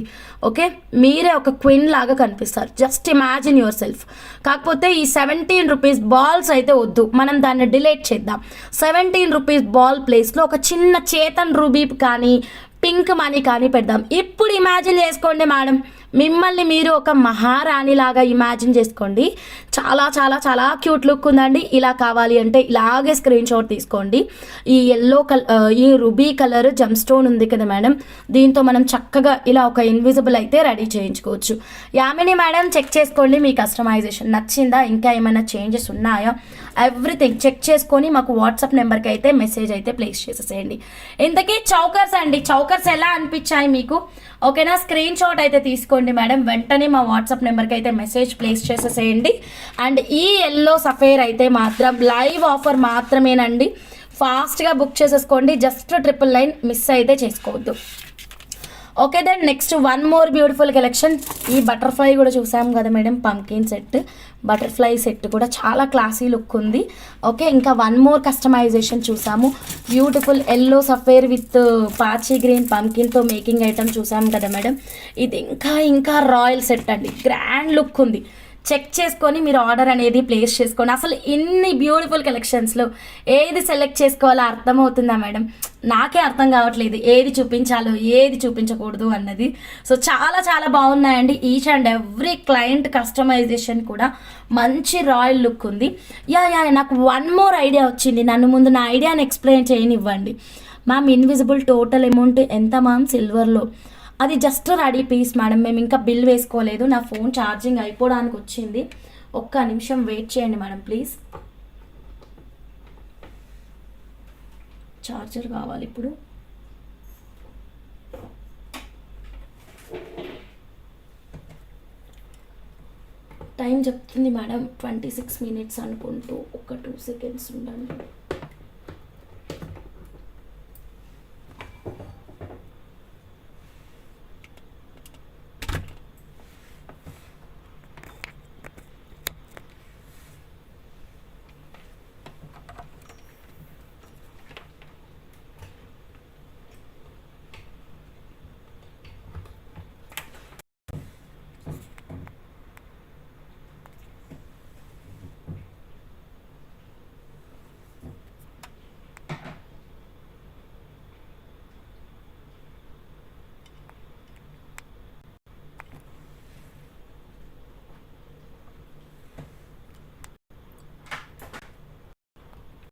ఓకే, మీరే ఒక క్వీన్ లాగా కనిపిస్తారు, జస్ట్ ఇమాజిన్ యువర్ సెల్ఫ్. కాకపోతే ఈ 17 రూపీస్ బాల్స్ అయితే వద్దు, మనం దాన్ని డిలీట్ చేద్దాం. 17 రూపీస్ బాల్ ప్లేస్లో ఒక చిన్న చేతన్ రూబీ కానీ పింక్ మనీ కానీ పెడదాం. ఇప్పుడు ఇమాజిన్ చేసుకోండి మేడం, మిమ్మల్ని మీరు ఒక మహారాణి లాగా ఇమాజిన్ చేసుకోండి. చాలా చాలా చాలా క్యూట్ లుక్ ఉందండి. ఇలా కావాలి అంటే ఇలాగే స్క్రీన్ షాట్ తీసుకోండి. ఈ ఈ రుబీ కలర్ జమ్ స్టోన్ ఉంది కదా మేడం, దీంతో మనం చక్కగా ఇలా ఒక ఇన్విజిబుల్ అయితే రెడీ చేయించుకోవచ్చు. యామిని మేడం చెక్ చేసుకోండి, మీ కస్టమైజేషన్ నచ్చిందా, ఇంకా ఏమైనా చేంజెస్ ఉన్నాయా, ఎవ్రీథింగ్ చెక్ చేసుకొని మాకు వాట్సాప్ నెంబర్కి అయితే మెసేజ్ అయితే ప్లేస్ చేసేసేయండి. ఇంతకీ చౌకర్స్ అండి, చౌకర్స్ ఎలా అనిపించాయి మీకు? ఓకేనా, స్క్రీన్ షాట్ అయితే తీసుకోండి మేడం, వెంటనే మా వాట్సాప్ నెంబర్కి అయితే మెసేజ్ ప్లేస్ చేసేసేయండి. అండ్ ఈ ఎల్లో సఫేర్ అయితే మాత్రం లైవ్ ఆఫర్ మాత్రమేనండి, ఫాస్ట్గా బుక్ చేసేసుకోండి. జస్ట్ 999 మిస్ అయితే చేసుకోవద్దు. Okay then next one more beautiful collection. ఈ బటర్ఫ్లై కూడా చూసాం కదా మేడం, పంకిన్ సెట్, బటర్ఫ్లై సెట్ కూడా చాలా క్లాసీ లుక్ ఉంది. ఓకే, ఇంకా వన్ మోర్ కస్టమైజేషన్ చూసాము, బ్యూటిఫుల్ ఎల్లో సఫేర్ విత్ పాచీ గ్రీన్ పంకిన్తో మేకింగ్ ఐటమ్ చూసాం కదా మేడం. ఇది ఇంకా రాయల్ సెట్ అండి, గ్రాండ్ లుక్ ఉంది. చెక్ చేసుకొని మీరు ఆర్డర్ అనేది ప్లేస్ చేసుకోండి. అసలు ఇన్ని బ్యూటిఫుల్ కలెక్షన్స్లో ఏది సెలెక్ట్ చేసుకోవాలో అర్థమవుతుందా మేడం? నాకే అర్థం కావట్లేదు ఏది చూపించాలో ఏది చూపించకూడదు అన్నది. సో చాలా చాలా బాగున్నాయండి. Each and every client customization కూడా మంచి రాయల్ లుక్ ఉంది. యా నాకు వన్ మోర్ ఐడియా వచ్చింది, నన్ను ముందు నా ఐడియాని ఎక్స్ప్లెయిన్ చేయనివ్వండి. మ్యామ్ ఇన్విజిబుల్ టోటల్ అమౌంట్ ఎంత మ్యామ్ సిల్వర్లో? అది జస్ట్ రెడీ పీస్ మేడం, మేము ఇంకా బిల్ వేసుకోలేదు. నా ఫోన్ ఛార్జింగ్ అయిపోవడానికి వచ్చింది, ఒక్క నిమిషం వెయిట్ చేయండి మేడం ప్లీజ్. ఛార్జర్ కావాలి ఇప్పుడు. టైం చెప్తుంది మేడం 26 minutes అనుకుంటూ, ఒక 2 seconds ఉండండి.